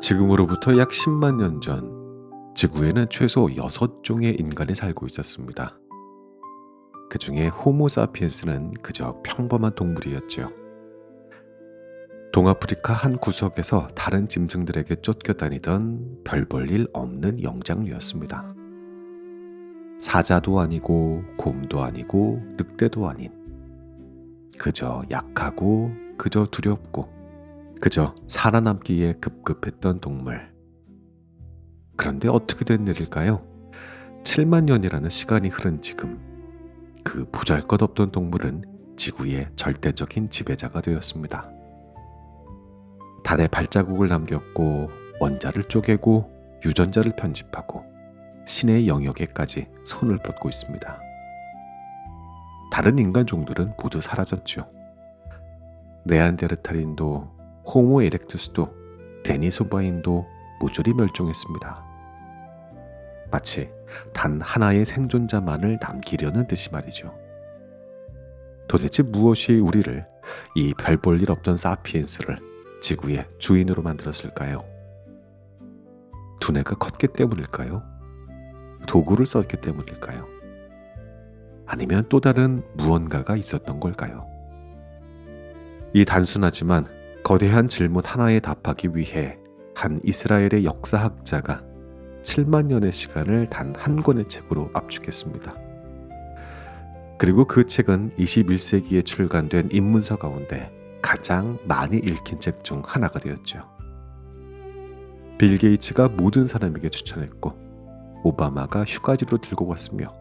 지금으로부터 약 10만 년 전, 지구에는 최소 6종의 인간이 살고 있었습니다. 그 중에 호모사피엔스는 그저 평범한 동물이었죠. 동아프리카 한 구석에서 다른 짐승들에게 쫓겨다니던 별 볼 일 없는 영장류였습니다. 사자도 아니고 곰도 아니고 늑대도 아닌, 그저 약하고 그저 두렵고 그저 살아남기에 급급했던 동물. 그런데 어떻게 된 일일까요? 7만 년이라는 시간이 흐른 지금, 그 보잘것없던 동물은 지구의 절대적인 지배자가 되었습니다. 달에 발자국을 남겼고 원자를 쪼개고 유전자를 편집하고 신의 영역에까지 손을 뻗고 있습니다. 다른 인간 종들은 모두 사라졌죠. 네안데르탈인도 호모 에렉투스도 데니소바인도 모조리 멸종했습니다. 마치 단 하나의 생존자만을 남기려는 듯이 말이죠. 도대체 무엇이 우리를, 이 별 볼 일 없던 사피엔스를 지구의 주인으로 만들었을까요? 두뇌가 컸기 때문일까요? 도구를 썼기 때문일까요? 아니면 또 다른 무언가가 있었던 걸까요? 이 단순하지만 거대한 질문 하나에 답하기 위해 한 이스라엘의 역사학자가 7만 년의 시간을 단 한 권의 책으로 압축했습니다. 그리고 그 책은 21세기에 출간된 입문서 가운데 가장 많이 읽힌 책 중 하나가 되었죠. 빌 게이츠가 모든 사람에게 추천했고, 오바마가 휴가지로 들고 갔으며,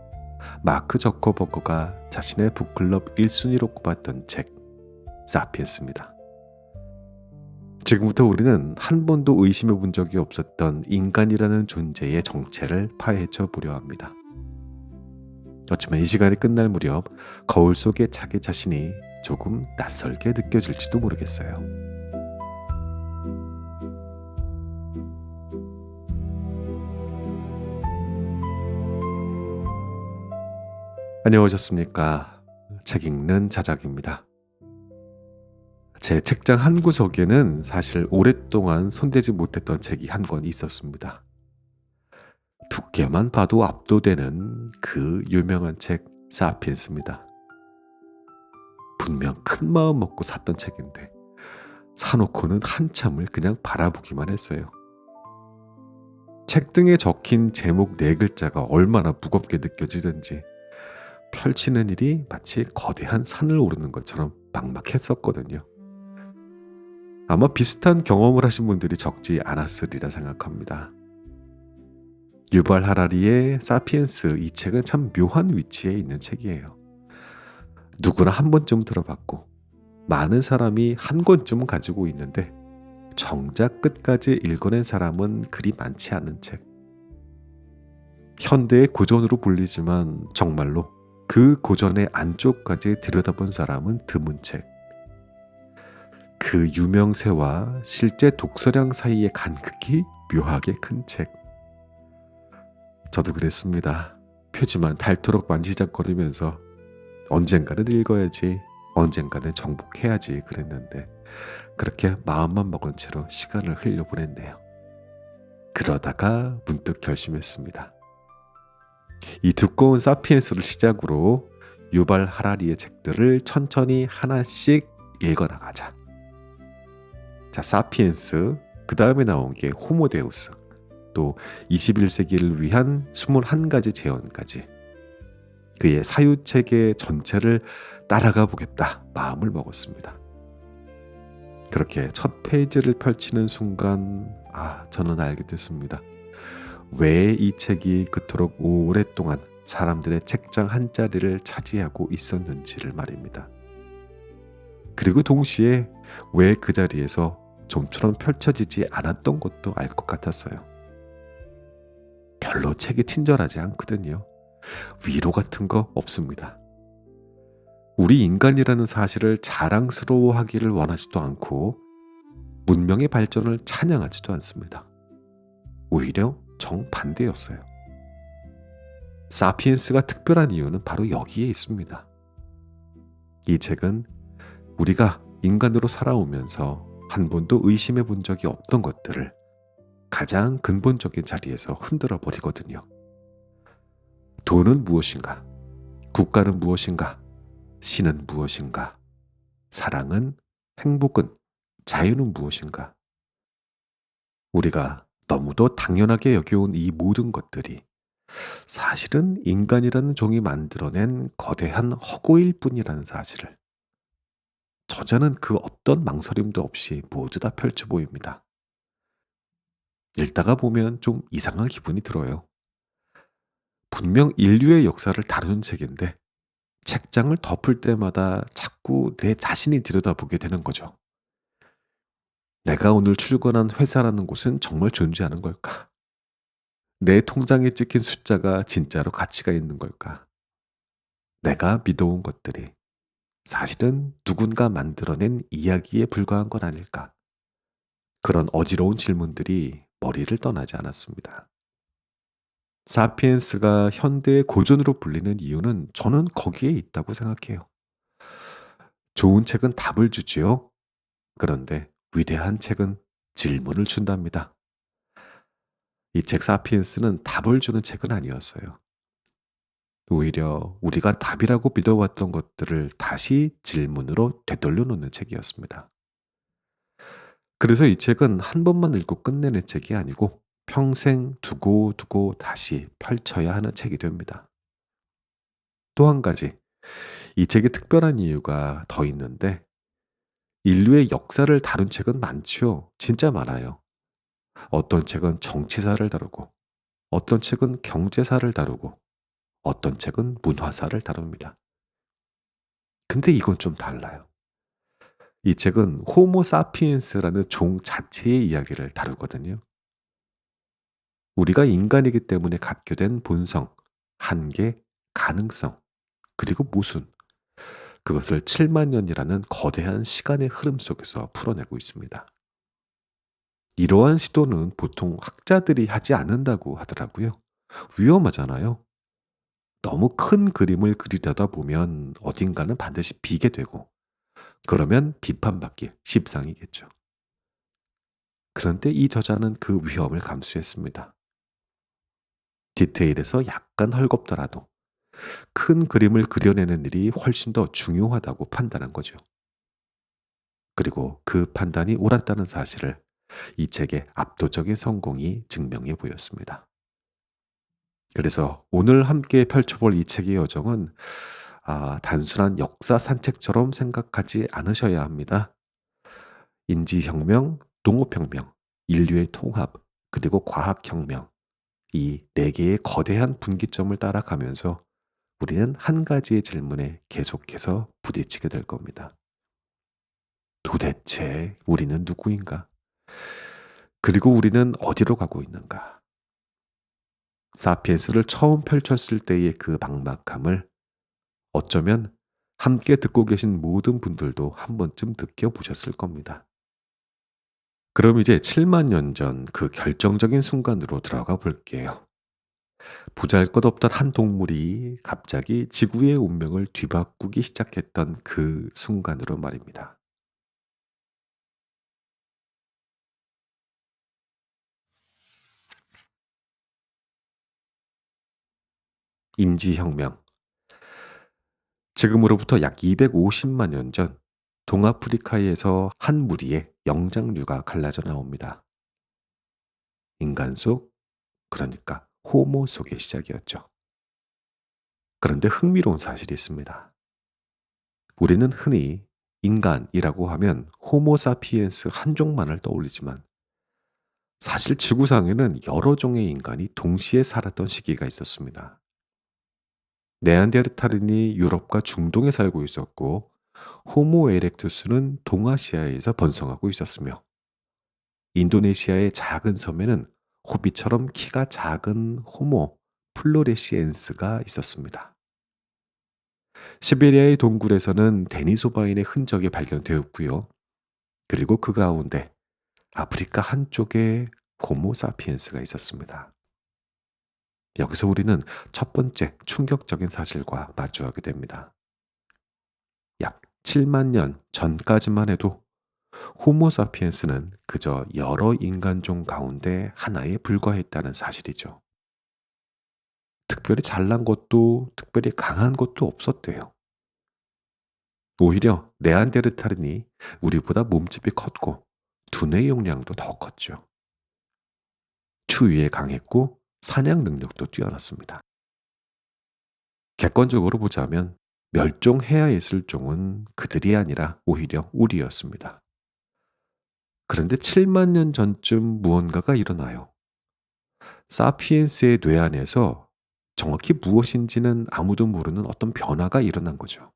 마크 저커버거가 자신의 북클럽 1순위로 꼽았던 책, 사피엔스입니다. 지금부터 우리는 한 번도 의심해 본 적이 없었던 인간이라는 존재의 정체를 파헤쳐 보려 합니다. 어쩌면 이 시간이 끝날 무렵 거울 속의 자기 자신이 조금 낯설게 느껴질지도 모르겠어요. 안녕하셨습니까? 책 읽는 자작입니다. 제 책장 한 구석에는 사실 오랫동안 손대지 못했던 책이 한 권 있었습니다. 두께만 봐도 압도되는 그 유명한 책 사피엔스입니다. 분명 큰 마음 먹고 샀던 책인데 사놓고는 한참을 그냥 바라보기만 했어요. 책 등에 적힌 제목 4글자가 얼마나 무겁게 느껴지든지 펼치는 일이 마치 거대한 산을 오르는 것처럼 막막했었거든요. 아마 비슷한 경험을 하신 분들이 적지 않았으리라 생각합니다. 유발 하라리의 사피엔스, 이 책은 참 묘한 위치에 있는 책이에요. 누구나 한 번쯤 들어봤고 많은 사람이 한 권쯤은 가지고 있는데 정작 끝까지 읽어낸 사람은 그리 많지 않은 책. 현대의 고전으로 불리지만 정말로 그 고전의 안쪽까지 들여다본 사람은 드문 책. 그 유명세와 실제 독서량 사이의 간극이 묘하게 큰 책. 저도 그랬습니다. 표지만 닳도록 만지작거리면서 언젠가는 읽어야지, 언젠가는 정복해야지 그랬는데 그렇게 마음만 먹은 채로 시간을 흘려보냈네요. 그러다가 문득 결심했습니다. 이 두꺼운 사피엔스를 시작으로 유발 하라리의 책들을 천천히 하나씩 읽어나가자. 자, 사피엔스, 그 다음에 나온 게 호모데우스, 또 21세기를 위한 21가지 재현까지 그의 사유체계 전체를 따라가 보겠다 마음을 먹었습니다. 그렇게 첫 페이지를 펼치는 순간 저는 알게 됐습니다. 왜 이 책이 그토록 오랫동안 사람들의 책장 한자리를 차지하고 있었는지를 말입니다. 그리고 동시에 왜 그 자리에서 좀처럼 펼쳐지지 않았던 것도 알 것 같았어요. 별로 책이 친절하지 않거든요. 위로 같은 거 없습니다. 우리 인간이라는 사실을 자랑스러워하기를 원하지도 않고 문명의 발전을 찬양하지도 않습니다. 오히려 정반대였어요. 사피엔스가 특별한 이유는 바로 여기에 있습니다. 이 책은 우리가 인간으로 살아오면서 한 번도 의심해 본 적이 없던 것들을 가장 근본적인 자리에서 흔들어 버리거든요. 돈은 무엇인가? 국가는 무엇인가? 신은 무엇인가? 사랑은, 행복은, 자유는 무엇인가? 우리가 너무도 당연하게 여겨온 이 모든 것들이 사실은 인간이라는 종이 만들어낸 거대한 허구일 뿐이라는 사실을 저자는 그 어떤 망설임도 없이 모두 다 펼쳐 보입니다. 읽다가 보면 좀 이상한 기분이 들어요. 분명 인류의 역사를 다루는 책인데 책장을 덮을 때마다 자꾸 내 자신이 들여다보게 되는 거죠. 내가 오늘 출근한 회사라는 곳은 정말 존재하는 걸까? 내 통장에 찍힌 숫자가 진짜로 가치가 있는 걸까? 내가 믿어온 것들이 사실은 누군가 만들어낸 이야기에 불과한 건 아닐까? 그런 어지러운 질문들이 머리를 떠나지 않았습니다. 사피엔스가 현대의 고전으로 불리는 이유는 저는 거기에 있다고 생각해요. 좋은 책은 답을 주지요. 그런데 위대한 책은 질문을 준답니다. 이 책 사피엔스는 답을 주는 책은 아니었어요. 오히려 우리가 답이라고 믿어왔던 것들을 다시 질문으로 되돌려 놓는 책이었습니다. 그래서 이 책은 한 번만 읽고 끝내는 책이 아니고 평생 두고 두고 다시 펼쳐야 하는 책이 됩니다. 또 한 가지, 이 책이 특별한 이유가 더 있는데 인류의 역사를 다룬 책은 많죠. 진짜 많아요. 어떤 책은 정치사를 다루고, 어떤 책은 경제사를 다루고, 어떤 책은 문화사를 다룹니다. 근데 이건 좀 달라요. 이 책은 호모 사피엔스라는 종 자체의 이야기를 다루거든요. 우리가 인간이기 때문에 갖게 된 본성, 한계, 가능성, 그리고 모순, 그것을 7만 년이라는 거대한 시간의 흐름 속에서 풀어내고 있습니다. 이러한 시도는 보통 학자들이 하지 않는다고 하더라고요. 위험하잖아요. 너무 큰 그림을 그리려다 보면 어딘가는 반드시 비게 되고, 그러면 비판받기 십상이겠죠. 그런데 이 저자는 그 위험을 감수했습니다. 디테일에서 약간 헐겁더라도 큰 그림을 그려내는 일이 훨씬 더 중요하다고 판단한 거죠. 그리고 그 판단이 옳았다는 사실을 이 책의 압도적인 성공이 증명해 보였습니다. 그래서 오늘 함께 펼쳐볼 이 책의 여정은 단순한 역사 산책처럼 생각하지 않으셔야 합니다. 인지혁명, 농업혁명, 인류의 통합, 그리고 과학혁명, 이 네 개의 거대한 분기점을 따라가면서 우리는 한 가지의 질문에 계속해서 부딪히게 될 겁니다. 도대체 우리는 누구인가? 그리고 우리는 어디로 가고 있는가? 사피엔스를 처음 펼쳤을 때의 그 막막함을 어쩌면 함께 듣고 계신 모든 분들도 한 번쯤 느껴보셨을 겁니다. 그럼 이제 7만 년 전 그 결정적인 순간으로 들어가 볼게요. 보잘것없던 한 동물이 갑자기 지구의 운명을 뒤바꾸기 시작했던 그 순간으로 말입니다. 인지혁명. 지금으로부터 약 250만 년 전 동아프리카에서 한 무리의 영장류가 갈라져 나옵니다. 인간 속, 그러니까 호모 속의 시작이었죠. 그런데 흥미로운 사실이 있습니다. 우리는 흔히 인간이라고 하면 호모사피엔스 한 종만을 떠올리지만 사실 지구상에는 여러 종의 인간이 동시에 살았던 시기가 있었습니다. 네안데르탈인이 유럽과 중동에 살고 있었고 호모 에렉투스는 동아시아에서 번성하고 있었으며 인도네시아의 작은 섬에는 호비처럼 키가 작은 호모 플로레시엔스가 있었습니다. 시베리아의 동굴에서는 데니소바인의 흔적이 발견되었고요. 그리고 그 가운데 아프리카 한쪽에 호모 사피엔스가 있었습니다. 여기서 우리는 첫 번째 충격적인 사실과 마주하게 됩니다. 약 7만 년 전까지만 해도 호모사피엔스는 그저 여러 인간종 가운데 하나에 불과했다는 사실이죠. 특별히 잘난 것도 특별히 강한 것도 없었대요. 오히려 네안데르탈인이 우리보다 몸집이 컸고 두뇌 용량도 더 컸죠. 추위에 강했고 사냥 능력도 뛰어났습니다. 객관적으로 보자면 멸종해야 했을 종은 그들이 아니라 오히려 우리였습니다. 그런데 7만 년 전쯤 무언가가 일어나요. 사피엔스의 뇌 안에서 정확히 무엇인지는 아무도 모르는 어떤 변화가 일어난 거죠.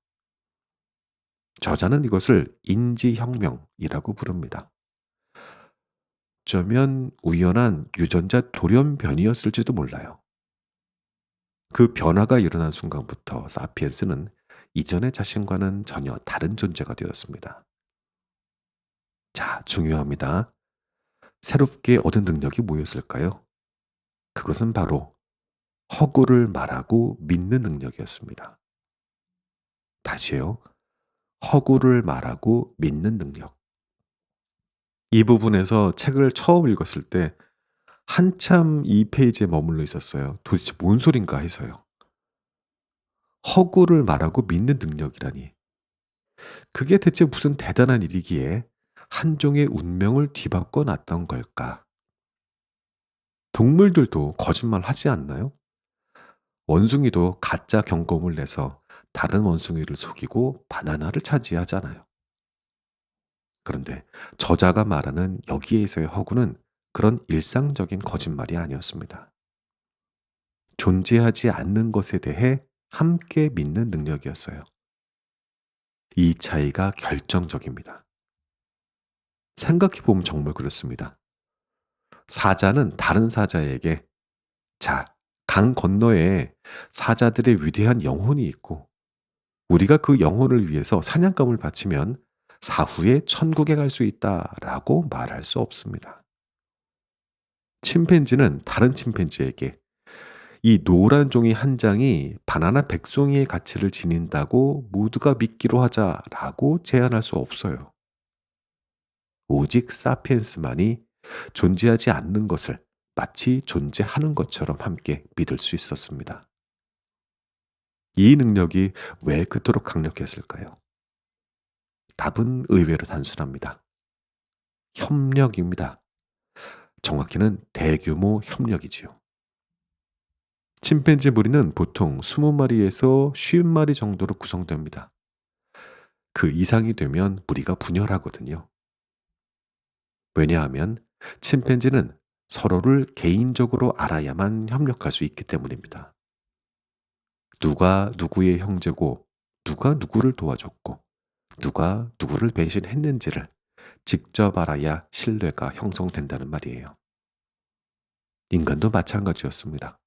저자는 이것을 인지혁명이라고 부릅니다. 어쩌면 우연한 유전자 돌연변이었을지도 몰라요. 그 변화가 일어난 순간부터 사피엔스는 이전의 자신과는 전혀 다른 존재가 되었습니다. 자, 중요합니다. 새롭게 얻은 능력이 뭐였을까요? 그것은 바로 허구를 말하고 믿는 능력이었습니다. 다시요. 허구를 말하고 믿는 능력. 이 부분에서 책을 처음 읽었을 때 한참 이 페이지에 머물러 있었어요. 도대체 뭔 소린가 해서요. 허구를 말하고 믿는 능력이라니. 그게 대체 무슨 대단한 일이기에 한 종의 운명을 뒤바꿔 놨던 걸까? 동물들도 거짓말 하지 않나요? 원숭이도 가짜 경고음을 내서 다른 원숭이를 속이고 바나나를 차지하잖아요. 그런데 저자가 말하는 여기에서의 허구는 그런 일상적인 거짓말이 아니었습니다. 존재하지 않는 것에 대해 함께 믿는 능력이었어요. 이 차이가 결정적입니다. 생각해보면 정말 그렇습니다. 사자는 다른 사자에게 자, 강 건너에 사자들의 위대한 영혼이 있고 우리가 그 영혼을 위해서 사냥감을 바치면 사후에 천국에 갈 수 있다라고 말할 수 없습니다. 침팬지는 다른 침팬지에게 이 노란 종이 한 장이 바나나 100송이의 가치를 지닌다고 모두가 믿기로 하자라고 제안할 수 없어요. 오직 사피엔스만이 존재하지 않는 것을 마치 존재하는 것처럼 함께 믿을 수 있었습니다. 이 능력이 왜 그토록 강력했을까요? 답은 의외로 단순합니다. 협력입니다. 정확히는 대규모 협력이지요. 침팬지 무리는 보통 20마리에서 50마리 정도로 구성됩니다. 그 이상이 되면 무리가 분열하거든요. 왜냐하면 침팬지는 서로를 개인적으로 알아야만 협력할 수 있기 때문입니다. 누가 누구의 형제고, 누가 누구를 도와줬고, 누가 누구를 배신했는지를 직접 알아야 신뢰가 형성된다는 말이에요. 인간도 마찬가지였습니다.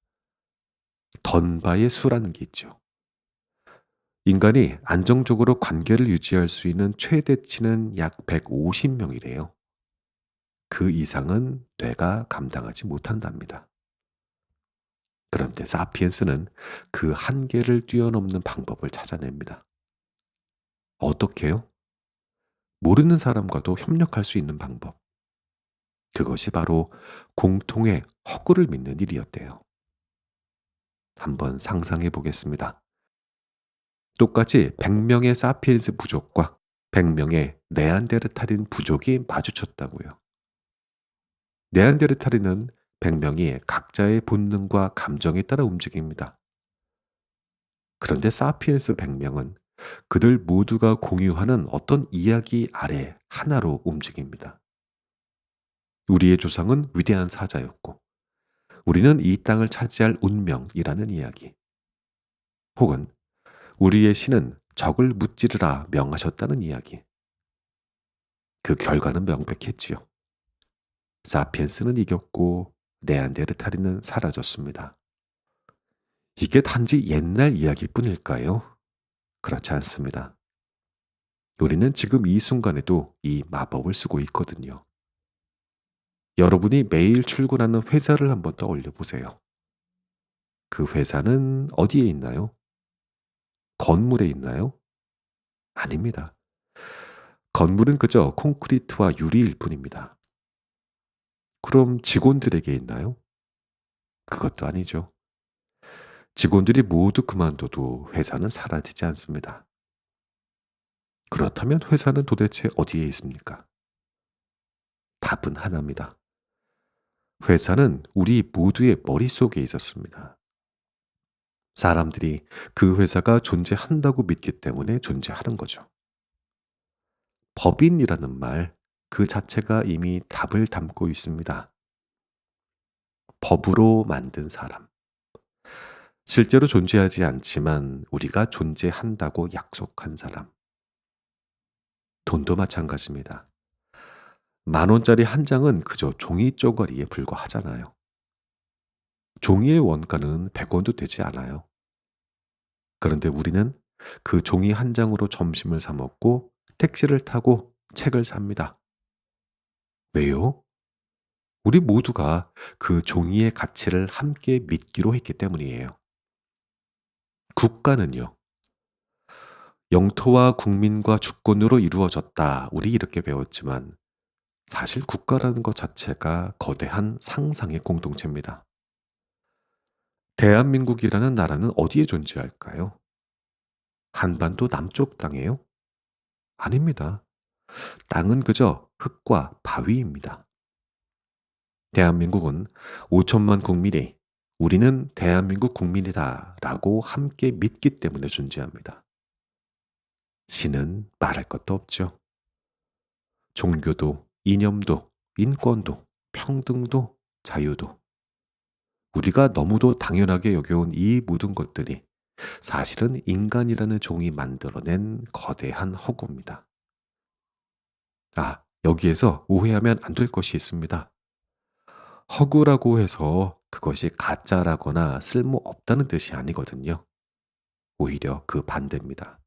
던바의 수라는 게 있죠. 인간이 안정적으로 관계를 유지할 수 있는 최대치는 약 150명이래요. 그 이상은 뇌가 감당하지 못한답니다. 그런데 사피엔스는 그 한계를 뛰어넘는 방법을 찾아냅니다. 어떻게요? 모르는 사람과도 협력할 수 있는 방법. 그것이 바로 공통의 허구를 믿는 일이었대요. 한번 상상해 보겠습니다. 똑같이 100명의 사피엔스 부족과 100명의 네안데르탈인 부족이 마주쳤다고요. 네안데르탈인은 100명이 각자의 본능과 감정에 따라 움직입니다. 그런데 사피엔스 100명은 그들 모두가 공유하는 어떤 이야기 아래 하나로 움직입니다. 우리의 조상은 위대한 사자였고, 우리는 이 땅을 차지할 운명이라는 이야기. 혹은 우리의 신은 적을 무찌르라 명하셨다는 이야기. 그 결과는 명백했지요. 사피엔스는 이겼고 네안데르탈인은 사라졌습니다. 이게 단지 옛날 이야기뿐일까요? 그렇지 않습니다. 우리는 지금 이 순간에도 이 마법을 쓰고 있거든요. 여러분이 매일 출근하는 회사를 한번 떠올려 보세요. 그 회사는 어디에 있나요? 건물에 있나요? 아닙니다. 건물은 그저 콘크리트와 유리일 뿐입니다. 그럼 직원들에게 있나요? 그것도 아니죠. 직원들이 모두 그만둬도 회사는 사라지지 않습니다. 그렇다면 회사는 도대체 어디에 있습니까? 답은 하나입니다. 회사는 우리 모두의 머릿속에 있었습니다. 사람들이 그 회사가 존재한다고 믿기 때문에 존재하는 거죠. 법인이라는 말 그 자체가 이미 답을 담고 있습니다. 법으로 만든 사람. 실제로 존재하지 않지만 우리가 존재한다고 약속한 사람. 돈도 마찬가지입니다. 만 원짜리 한 장은 그저 종이 쪼가리에 불과하잖아요. 종이의 원가는 100원도 되지 않아요. 그런데 우리는 그 종이 한 장으로 점심을 사 먹고 택시를 타고 책을 삽니다. 왜요? 우리 모두가 그 종이의 가치를 함께 믿기로 했기 때문이에요. 국가는요, 영토와 국민과 주권으로 이루어졌다. 우리 이렇게 배웠지만 사실 국가라는 것 자체가 거대한 상상의 공동체입니다. 대한민국이라는 나라는 어디에 존재할까요? 한반도 남쪽 땅이에요? 아닙니다. 땅은 그저 흙과 바위입니다. 대한민국은 5천만 국민이 우리는 대한민국 국민이다 라고 함께 믿기 때문에 존재합니다. 신은 말할 것도 없죠. 종교도, 이념도, 인권도, 평등도, 자유도. 우리가 너무도 당연하게 여겨온 이 모든 것들이 사실은 인간이라는 종이 만들어낸 거대한 허구입니다. 여기에서 오해하면 안 될 것이 있습니다. 허구라고 해서 그것이 가짜라거나 쓸모없다는 뜻이 아니거든요. 오히려 그 반대입니다.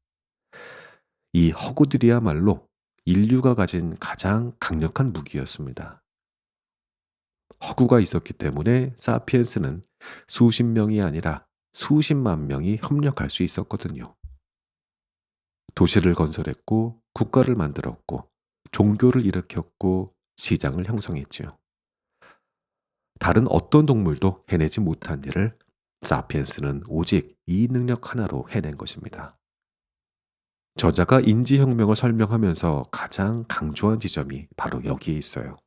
이 허구들이야말로 인류가 가진 가장 강력한 무기였습니다. 허구가 있었기 때문에 사피엔스는 수십 명이 아니라 수십만 명이 협력할 수 있었거든요. 도시를 건설했고, 국가를 만들었고, 종교를 일으켰고, 시장을 형성했지요. 다른 어떤 동물도 해내지 못한 일을 사피엔스는 오직 이 능력 하나로 해낸 것입니다. 저자가 인지혁명을 설명하면서 가장 강조한 지점이 바로 여기에 있어요.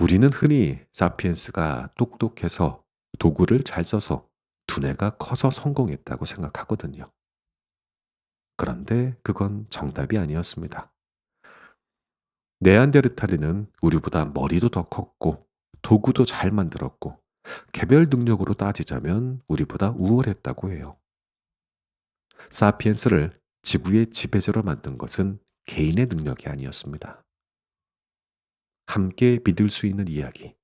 우리는 흔히 사피엔스가 똑똑해서 도구를 잘 써서 두뇌가 커서 성공했다고 생각하거든요. 그런데 그건 정답이 아니었습니다. 네안데르탈인은 우리보다 머리도 더 컸고 도구도 잘 만들었고 개별 능력으로 따지자면 우리보다 우월했다고 해요. 사피엔스를 지구의 지배자로 만든 것은 개인의 능력이 아니었습니다. 함께 믿을 수 있는 이야기,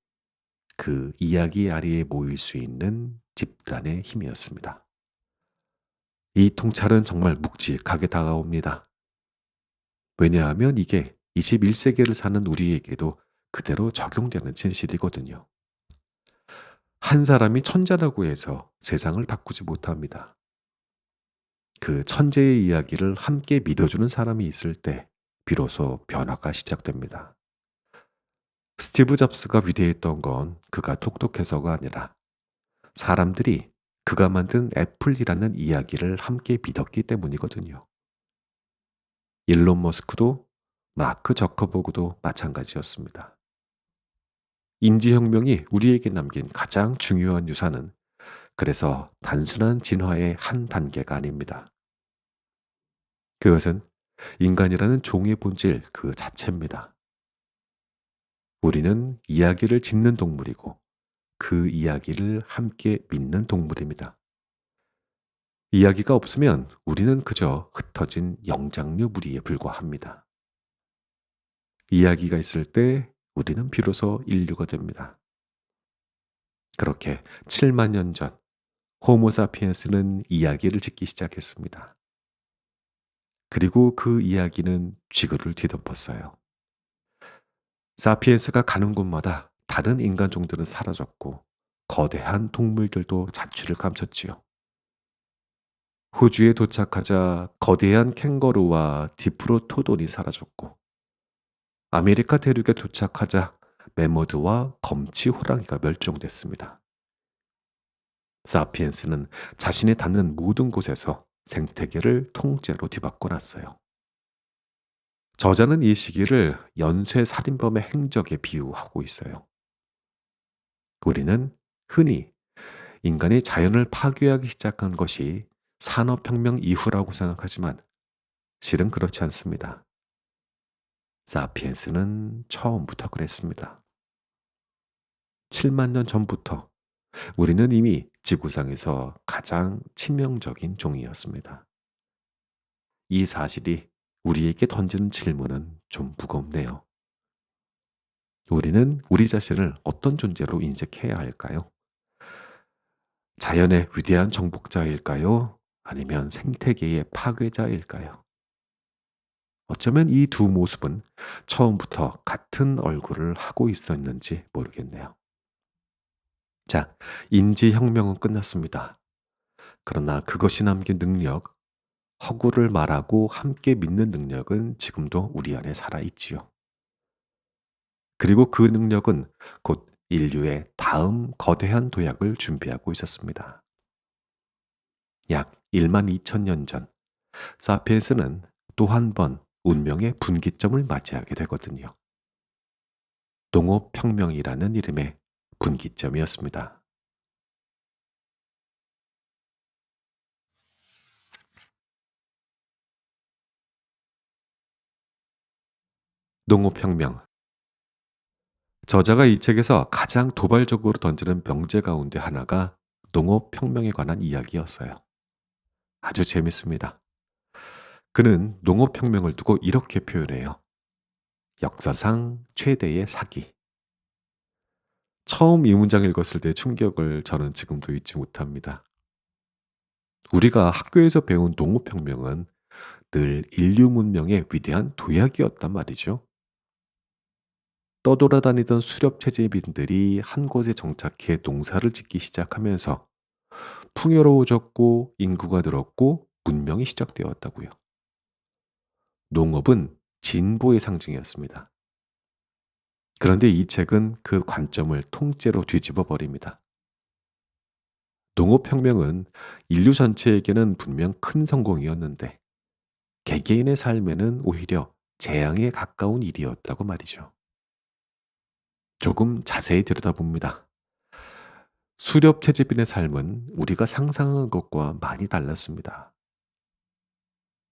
그 이야기 아래에 모일 수 있는 집단의 힘이었습니다. 이 통찰은 정말 묵직하게 다가옵니다. 왜냐하면 이게 21세기를 사는 우리에게도 그대로 적용되는 진실이거든요. 한 사람이 천재라고 해서 세상을 바꾸지 못합니다. 그 천재의 이야기를 함께 믿어주는 사람이 있을 때 비로소 변화가 시작됩니다. 스티브 잡스가 위대했던 건 그가 똑똑해서가 아니라 사람들이 그가 만든 애플이라는 이야기를 함께 믿었기 때문이거든요. 일론 머스크도 마크 저커버그도 마찬가지였습니다. 인지혁명이 우리에게 남긴 가장 중요한 유산은 그래서 단순한 진화의 한 단계가 아닙니다. 그것은 인간이라는 종의 본질 그 자체입니다. 우리는 이야기를 짓는 동물이고 그 이야기를 함께 믿는 동물입니다. 이야기가 없으면 우리는 그저 흩어진 영장류 무리에 불과합니다. 이야기가 있을 때 우리는 비로소 인류가 됩니다. 그렇게 7만 년 전 호모사피엔스는 이야기를 짓기 시작했습니다. 그리고 그 이야기는 지구를 뒤덮었어요. 사피엔스가 가는 곳마다 다른 인간종들은 사라졌고 거대한 동물들도 자취를 감췄지요. 호주에 도착하자 거대한 캥거루와 디프로토돈이 사라졌고, 아메리카 대륙에 도착하자 매머드와 검치 호랑이가 멸종됐습니다. 사피엔스는 자신이 닿는 모든 곳에서 생태계를 통째로 뒤바꿔 놨어요. 저자는 이 시기를 연쇄 살인범의 행적에 비유하고 있어요. 우리는 흔히 인간이 자연을 파괴하기 시작한 것이 산업혁명 이후라고 생각하지만 실은 그렇지 않습니다. 사피엔스는 처음부터 그랬습니다. 7만 년 전부터 우리는 이미 지구상에서 가장 치명적인 종이었습니다. 이 사실이 우리에게 던지는 질문은 좀 무겁네요. 우리는 우리 자신을 어떤 존재로 인식해야 할까요? 자연의 위대한 정복자일까요? 아니면 생태계의 파괴자일까요? 어쩌면 이 두 모습은 처음부터 같은 얼굴을 하고 있었는지 모르겠네요. 자, 인지혁명은 끝났습니다. 그러나 그것이 남긴 능력, 허구를 말하고 함께 믿는 능력은 지금도 우리 안에 살아있지요. 그리고 그 능력은 곧 인류의 다음 거대한 도약을 준비하고 있었습니다. 약 1만 2천 년 전, 사피엔스는 또 한 번 운명의 분기점을 맞이하게 되거든요. 농업혁명이라는 이름의 분기점이었습니다. 농업혁명. 저자가 이 책에서 가장 도발적으로 던지는 명제 가운데 하나가 농업혁명에 관한 이야기였어요. 아주 재밌습니다. 그는 농업혁명을 두고 이렇게 표현해요. 역사상 최대의 사기. 처음 이 문장 읽었을 때 충격을 저는 지금도 잊지 못합니다. 우리가 학교에서 배운 농업혁명은 늘 인류 문명의 위대한 도약이었단 말이죠. 떠돌아다니던 수렵 채집인들이 한 곳에 정착해 농사를 짓기 시작하면서 풍요로워졌고 인구가 늘었고 문명이 시작되었다고요. 농업은 진보의 상징이었습니다. 그런데 이 책은 그 관점을 통째로 뒤집어 버립니다. 농업혁명은 인류 전체에게는 분명 큰 성공이었는데 개개인의 삶에는 오히려 재앙에 가까운 일이었다고 말이죠. 조금 자세히 들여다봅니다. 수렵 채집인의 삶은 우리가 상상한 것과 많이 달랐습니다.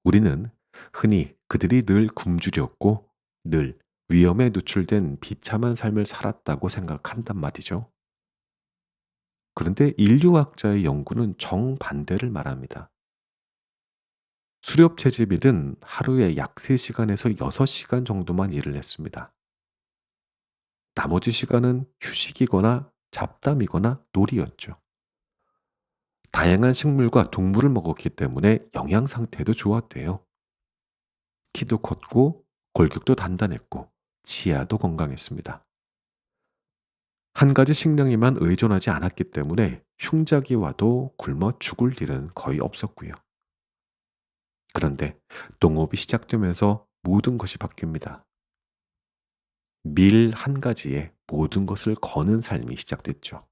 우리는 흔히 그들이 늘 굶주렸고 늘 위험에 노출된 비참한 삶을 살았다고 생각한단 말이죠. 그런데 인류학자의 연구는 정반대를 말합니다. 수렵 채집일은 하루에 약 3시간에서 6시간 정도만 일을 했습니다. 나머지 시간은 휴식이거나 잡담이거나 놀이였죠. 다양한 식물과 동물을 먹었기 때문에 영양 상태도 좋았대요. 키도 컸고 골격도 단단했고 치아도 건강했습니다. 한 가지 식량에만 의존하지 않았기 때문에 흉작이 와도 굶어 죽을 일은 거의 없었고요. 그런데 농업이 시작되면서 모든 것이 바뀝니다. 밀 한 가지에 모든 것을 거는 삶이 시작됐죠.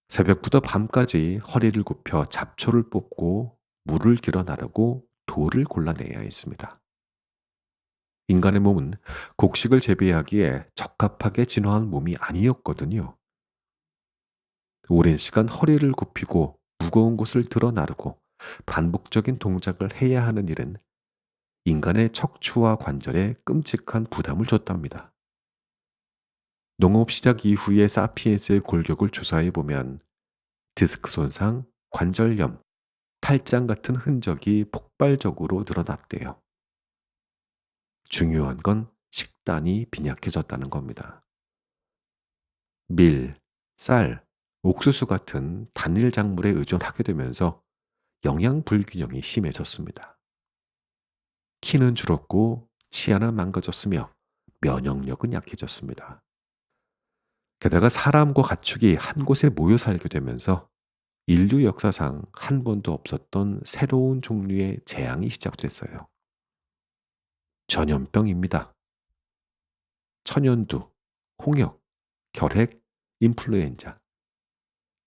새벽부터 밤까지 허리를 굽혀 잡초를 뽑고 물을 길어 나르고 돌을 골라내야 했습니다. 인간의 몸은 곡식을 재배하기에 적합하게 진화한 몸이 아니었거든요. 오랜 시간 허리를 굽히고 무거운 것을 들어 나르고 반복적인 동작을 해야 하는 일은 인간의 척추와 관절에 끔찍한 부담을 줬답니다. 농업 시작 이후의 사피엔스의 골격을 조사해 보면 디스크 손상, 관절염, 탈장 같은 흔적이 폭발적으로 늘어났대요. 중요한 건 식단이 빈약해졌다는 겁니다. 밀, 쌀, 옥수수 같은 단일 작물에 의존하게 되면서 영양 불균형이 심해졌습니다. 키는 줄었고 치아는 망가졌으며 면역력은 약해졌습니다. 게다가 사람과 가축이 한 곳에 모여 살게 되면서 인류 역사상 한 번도 없었던 새로운 종류의 재앙이 시작됐어요. 전염병입니다. 천연두, 홍역, 결핵, 인플루엔자.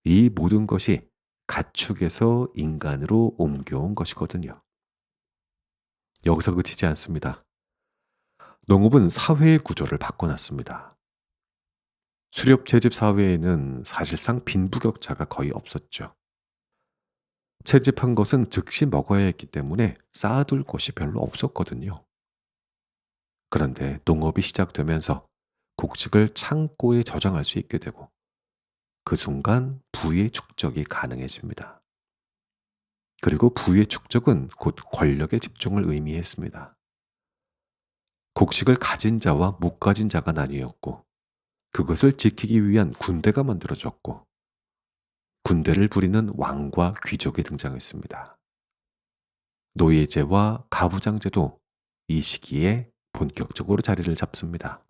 이 모든 것이 가축에서 인간으로 옮겨온 것이거든요. 여기서 그치지 않습니다. 농업은 사회의 구조를 바꿔놨습니다. 수렵 채집 사회에는 사실상 빈부격차가 거의 없었죠. 채집한 것은 즉시 먹어야 했기 때문에 쌓아둘 곳이 별로 없었거든요. 그런데 농업이 시작되면서 곡식을 창고에 저장할 수 있게 되고 그 순간 부의 축적이 가능해집니다. 그리고 부의 축적은 곧 권력의 집중을 의미했습니다. 곡식을 가진 자와 못 가진 자가 나뉘었고 그것을 지키기 위한 군대가 만들어졌고 군대를 부리는 왕과 귀족이 등장했습니다. 노예제와 가부장제도 이 시기에 본격적으로 자리를 잡습니다.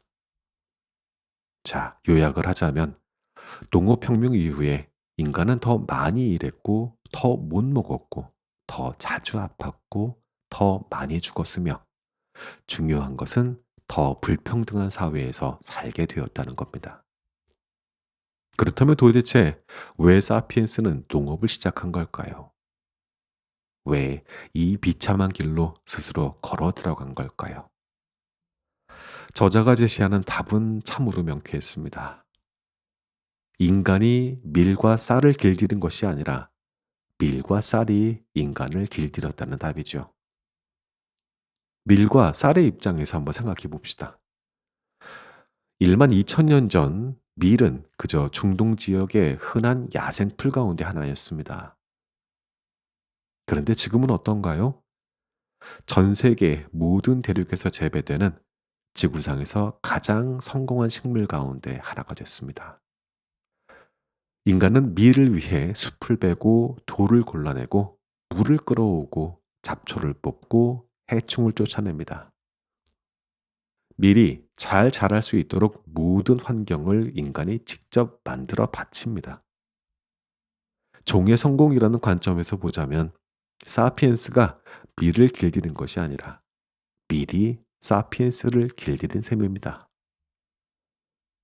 자, 요약을 하자면 농업혁명 이후에 인간은 더 많이 일했고 더 못 먹었고 더 자주 아팠고 더 많이 죽었으며 중요한 것은 더 불평등한 사회에서 살게 되었다는 겁니다. 그렇다면 도대체 왜 사피엔스는 농업을 시작한 걸까요? 왜 이 비참한 길로 스스로 걸어 들어간 걸까요? 저자가 제시하는 답은 참으로 명쾌했습니다. 인간이 밀과 쌀을 길들인 것이 아니라 밀과 쌀이 인간을 길들였다는 답이죠. 밀과 쌀의 입장에서 한번 생각해 봅시다. 1만 2천 년 전 밀은 그저 중동 지역의 흔한 야생풀 가운데 하나였습니다. 그런데 지금은 어떤가요? 전 세계 모든 대륙에서 재배되는 지구상에서 가장 성공한 식물 가운데 하나가 됐습니다. 인간은 밀을 위해 숲을 베고 돌을 골라내고 물을 끌어오고 잡초를 뽑고 해충을 쫓아냅니다. 밀이 잘 자랄 수 있도록 모든 환경을 인간이 직접 만들어 바칩니다. 종의 성공이라는 관점에서 보자면 사피엔스가 밀을 길들인 것이 아니라 밀이 사피엔스를 길들인 셈입니다.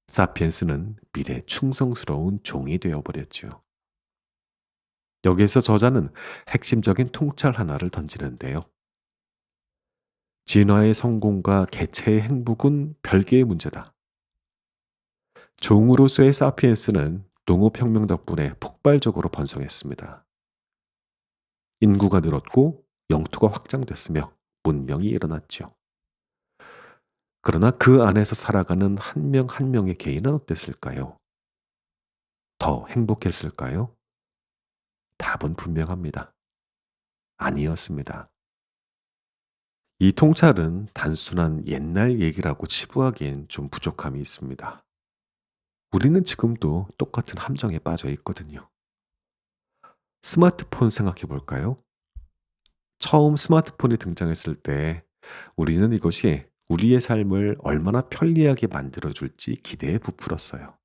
사피엔스는 밀에 충성스러운 종이 되어버렸지요. 여기에서 저자는 핵심적인 통찰 하나를 던지는데요. 진화의 성공과 개체의 행복은 별개의 문제다. 종으로서의 사피엔스는 농업혁명 덕분에 폭발적으로 번성했습니다. 인구가 늘었고 영토가 확장됐으며 문명이 일어났죠. 그러나 그 안에서 살아가는 한 명 한 명의 개인은 어땠을까요? 더 행복했을까요? 답은 분명합니다. 아니었습니다. 이 통찰은 단순한 옛날 얘기라고 치부하기엔 좀 부족함이 있습니다. 우리는 지금도 똑같은 함정에 빠져 있거든요. 스마트폰 생각해 볼까요? 처음 스마트폰이 등장했을 때 우리는 이것이 우리의 삶을 얼마나 편리하게 만들어줄지 기대에 부풀었어요.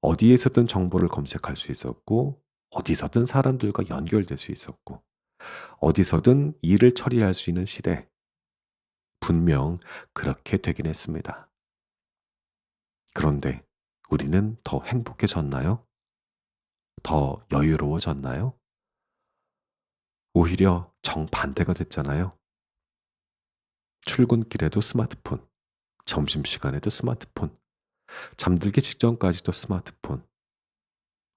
어디에서든 정보를 검색할 수 있었고, 어디서든 사람들과 연결될 수 있었고, 어디서든 일을 처리할 수 있는 시대. 분명 그렇게 되긴 했습니다. 그런데 우리는 더 행복해졌나요? 더 여유로워졌나요? 오히려 정반대가 됐잖아요. 출근길에도 스마트폰, 점심시간에도 스마트폰, 잠들기 직전까지도 스마트폰.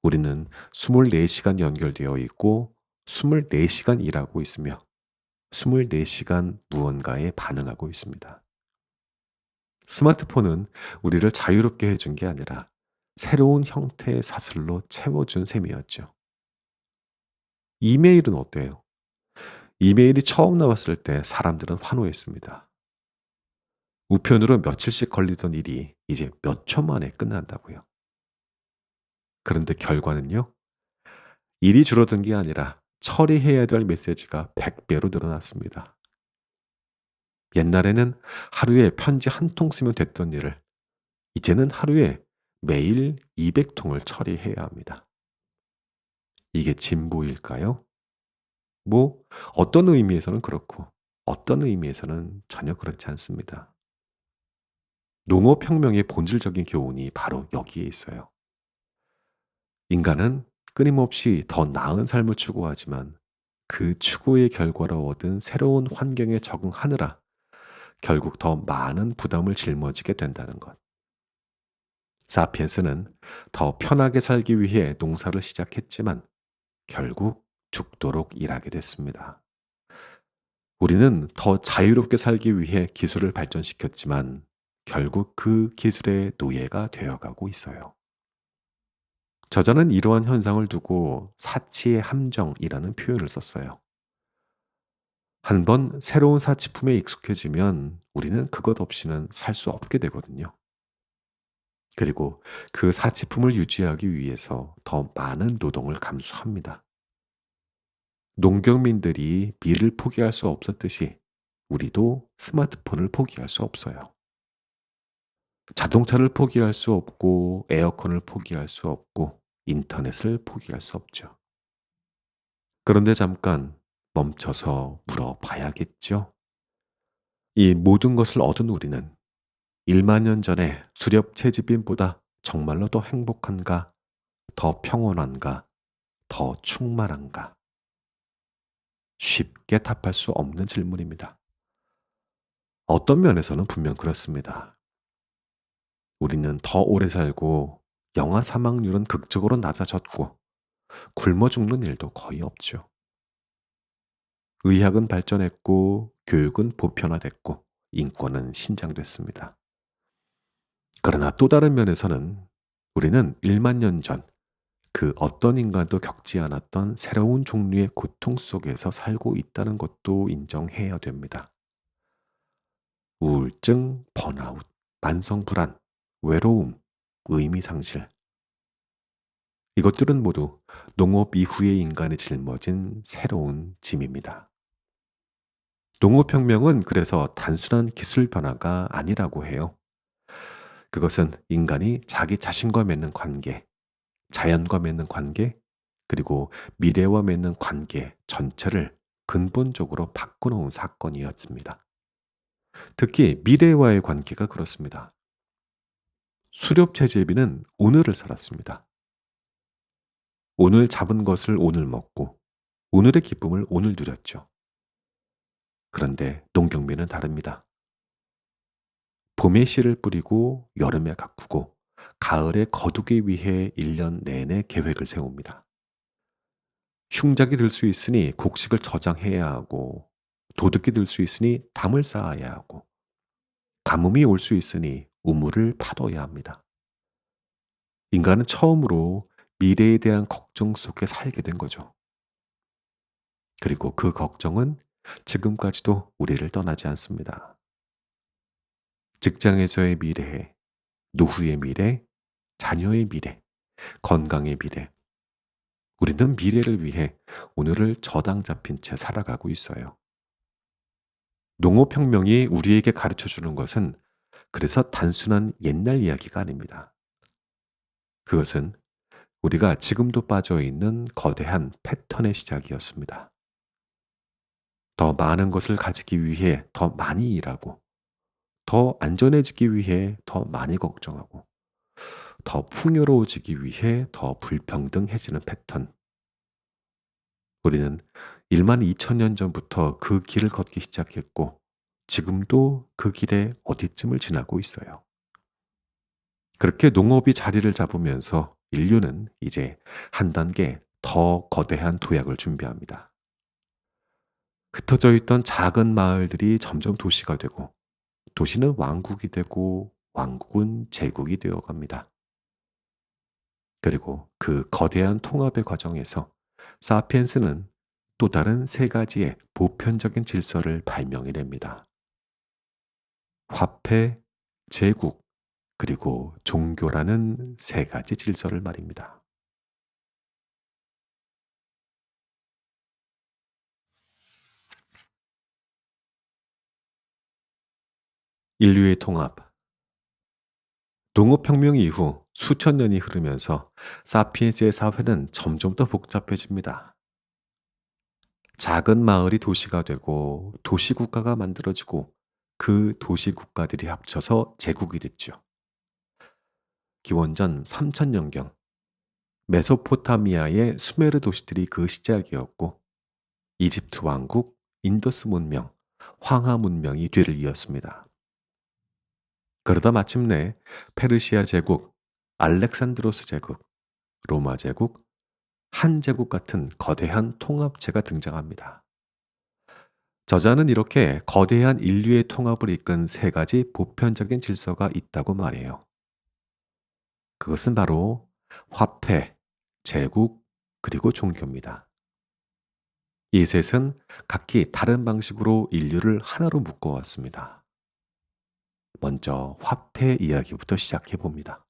우리는 24시간 연결되어 있고 24시간 일하고 있으며 24시간 무언가에 반응하고 있습니다. 스마트폰은 우리를 자유롭게 해준 게 아니라 새로운 형태의 사슬로 채워준 셈이었죠. 이메일은 어때요? 이메일이 처음 나왔을 때 사람들은 환호했습니다. 우편으로 며칠씩 걸리던 일이 이제 몇 초 만에 끝난다고요. 그런데 결과는요? 일이 줄어든 게 아니라 처리해야 될 메시지가 100배로 늘어났습니다. 옛날에는 하루에 편지 한 통 쓰면 됐던 일을 이제는 하루에 매일 200통을 처리해야 합니다. 이게 진보일까요? 뭐 어떤 의미에서는 그렇고 어떤 의미에서는 전혀 그렇지 않습니다. 농업혁명의 본질적인 교훈이 바로 여기에 있어요. 인간은 끊임없이 더 나은 삶을 추구하지만 그 추구의 결과로 얻은 새로운 환경에 적응하느라 결국 더 많은 부담을 짊어지게 된다는 것. 사피엔스는 더 편하게 살기 위해 농사를 시작했지만 결국 죽도록 일하게 됐습니다. 우리는 더 자유롭게 살기 위해 기술을 발전시켰지만 결국 그 기술의 노예가 되어가고 있어요. 저자는 이러한 현상을 두고 사치의 함정이라는 표현을 썼어요. 한번 새로운 사치품에 익숙해지면 우리는 그것 없이는 살 수 없게 되거든요. 그리고 그 사치품을 유지하기 위해서 더 많은 노동을 감수합니다. 농경민들이 밀을 포기할 수 없었듯이 우리도 스마트폰을 포기할 수 없어요. 자동차를 포기할 수 없고 에어컨을 포기할 수 없고 인터넷을 포기할 수 없죠. 그런데 잠깐 멈춰서 물어봐야겠죠? 이 모든 것을 얻은 우리는 1만 년 전에 수렵 채집인보다 정말로 더 행복한가, 더 평온한가, 더 충만한가? 쉽게 답할 수 없는 질문입니다. 어떤 면에서는 분명 그렇습니다. 우리는 더 오래 살고 영아 사망률은 극적으로 낮아졌고 굶어 죽는 일도 거의 없죠. 의학은 발전했고 교육은 보편화됐고 인권은 신장됐습니다. 그러나 또 다른 면에서는 우리는 1만 년 전 그 어떤 인간도 겪지 않았던 새로운 종류의 고통 속에서 살고 있다는 것도 인정해야 됩니다. 우울증, 번아웃, 만성불안, 외로움, 의미상실. 이것들은 모두 농업 이후의 인간이 짊어진 새로운 짐입니다. 농업혁명은 그래서 단순한 기술 변화가 아니라고 해요. 그것은 인간이 자기 자신과 맺는 관계, 자연과 맺는 관계, 그리고 미래와 맺는 관계 전체를 근본적으로 바꿔놓은 사건이었습니다. 특히 미래와의 관계가 그렇습니다. 수렵채제비는 오늘을 살았습니다. 오늘 잡은 것을 오늘 먹고 오늘의 기쁨을 오늘 누렸죠. 그런데 농경민은 다릅니다. 봄에 씨를 뿌리고 여름에 가꾸고 가을에 거두기 위해 1년 내내 계획을 세웁니다. 흉작이 들 수 있으니 곡식을 저장해야 하고 도둑이 들 수 있으니 담을 쌓아야 하고 가뭄이 올 수 있으니 우물을 파둬야 합니다. 인간은 처음으로 미래에 대한 걱정 속에 살게 된 거죠. 그리고 그 걱정은 지금까지도 우리를 떠나지 않습니다. 직장에서의 미래, 노후의 미래, 자녀의 미래, 건강의 미래. 우리는 미래를 위해 오늘을 저당 잡힌 채 살아가고 있어요. 농업혁명이 우리에게 가르쳐 주는 것은 그래서 단순한 옛날 이야기가 아닙니다. 그것은 우리가 지금도 빠져 있는 거대한 패턴의 시작이었습니다. 더 많은 것을 가지기 위해 더 많이 일하고, 더 안전해지기 위해 더 많이 걱정하고, 더 풍요로워지기 위해 더 불평등해지는 패턴. 우리는 1만 2천 년 전부터 그 길을 걷기 시작했고, 지금도 그 길에 어디쯤을 지나고 있어요. 그렇게 농업이 자리를 잡으면서 인류는 이제 한 단계 더 거대한 도약을 준비합니다. 흩어져 있던 작은 마을들이 점점 도시가 되고, 도시는 왕국이 되고, 왕국은 제국이 되어 갑니다. 그리고 그 거대한 통합의 과정에서 사피엔스는 또 다른 세 가지의 보편적인 질서를 발명해냅니다. 화폐, 제국, 그리고 종교라는 세 가지 질서를 말입니다. 인류의 통합. 농업혁명 이후 수천 년이 흐르면서 사피엔스의 사회는 점점 더 복잡해집니다. 작은 마을이 도시가 되고 도시 국가가 만들어지고 그 도시 국가들이 합쳐서 제국이 됐죠. 기원전 3000년경 메소포타미아의 수메르 도시들이 그 시작이었고 이집트 왕국, 인더스 문명, 황하 문명이 뒤를 이었습니다. 그러다 마침내 페르시아 제국, 알렉산드로스 제국, 로마 제국, 한 제국 같은 거대한 통합체가 등장합니다. 저자는 이렇게 거대한 인류의 통합을 이끈 세 가지 보편적인 질서가 있다고 말해요. 그것은 바로 화폐, 제국, 그리고 종교입니다. 이 셋은 각기 다른 방식으로 인류를 하나로 묶어왔습니다. 먼저 화폐 이야기부터 시작해 봅니다.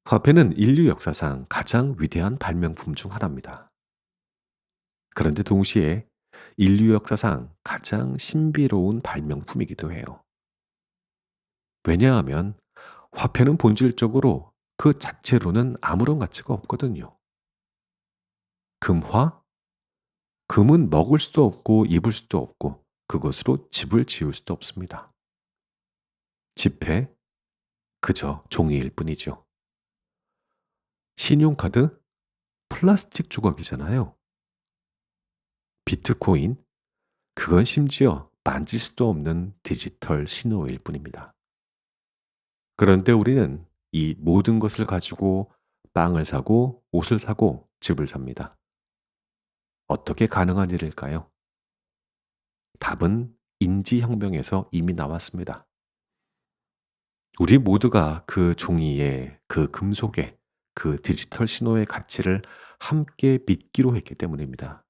화폐는 인류 역사상 가장 위대한 발명품 중 하나입니다. 그런데 동시에 인류 역사상 가장 신비로운 발명품이기도 해요. 왜냐하면 화폐는 본질적으로 그 자체로는 아무런 가치가 없거든요. 금화? 금은 먹을 수도 없고 입을 수도 없고 그것으로 집을 지을 수도 없습니다. 지폐? 그저 종이일 뿐이죠. 신용카드? 플라스틱 조각이잖아요. 비트코인? 그건 심지어 만질 수도 없는 디지털 신호일 뿐입니다. 그런데 우리는 이 모든 것을 가지고 빵을 사고 옷을 사고 집을 삽니다. 어떻게 가능한 일일까요? 답은 인지혁명에서 이미 나왔습니다. 우리 모두가 그 종이에, 그 금속에, 그 디지털 신호의 가치를 함께 믿기로 했기 때문입니다.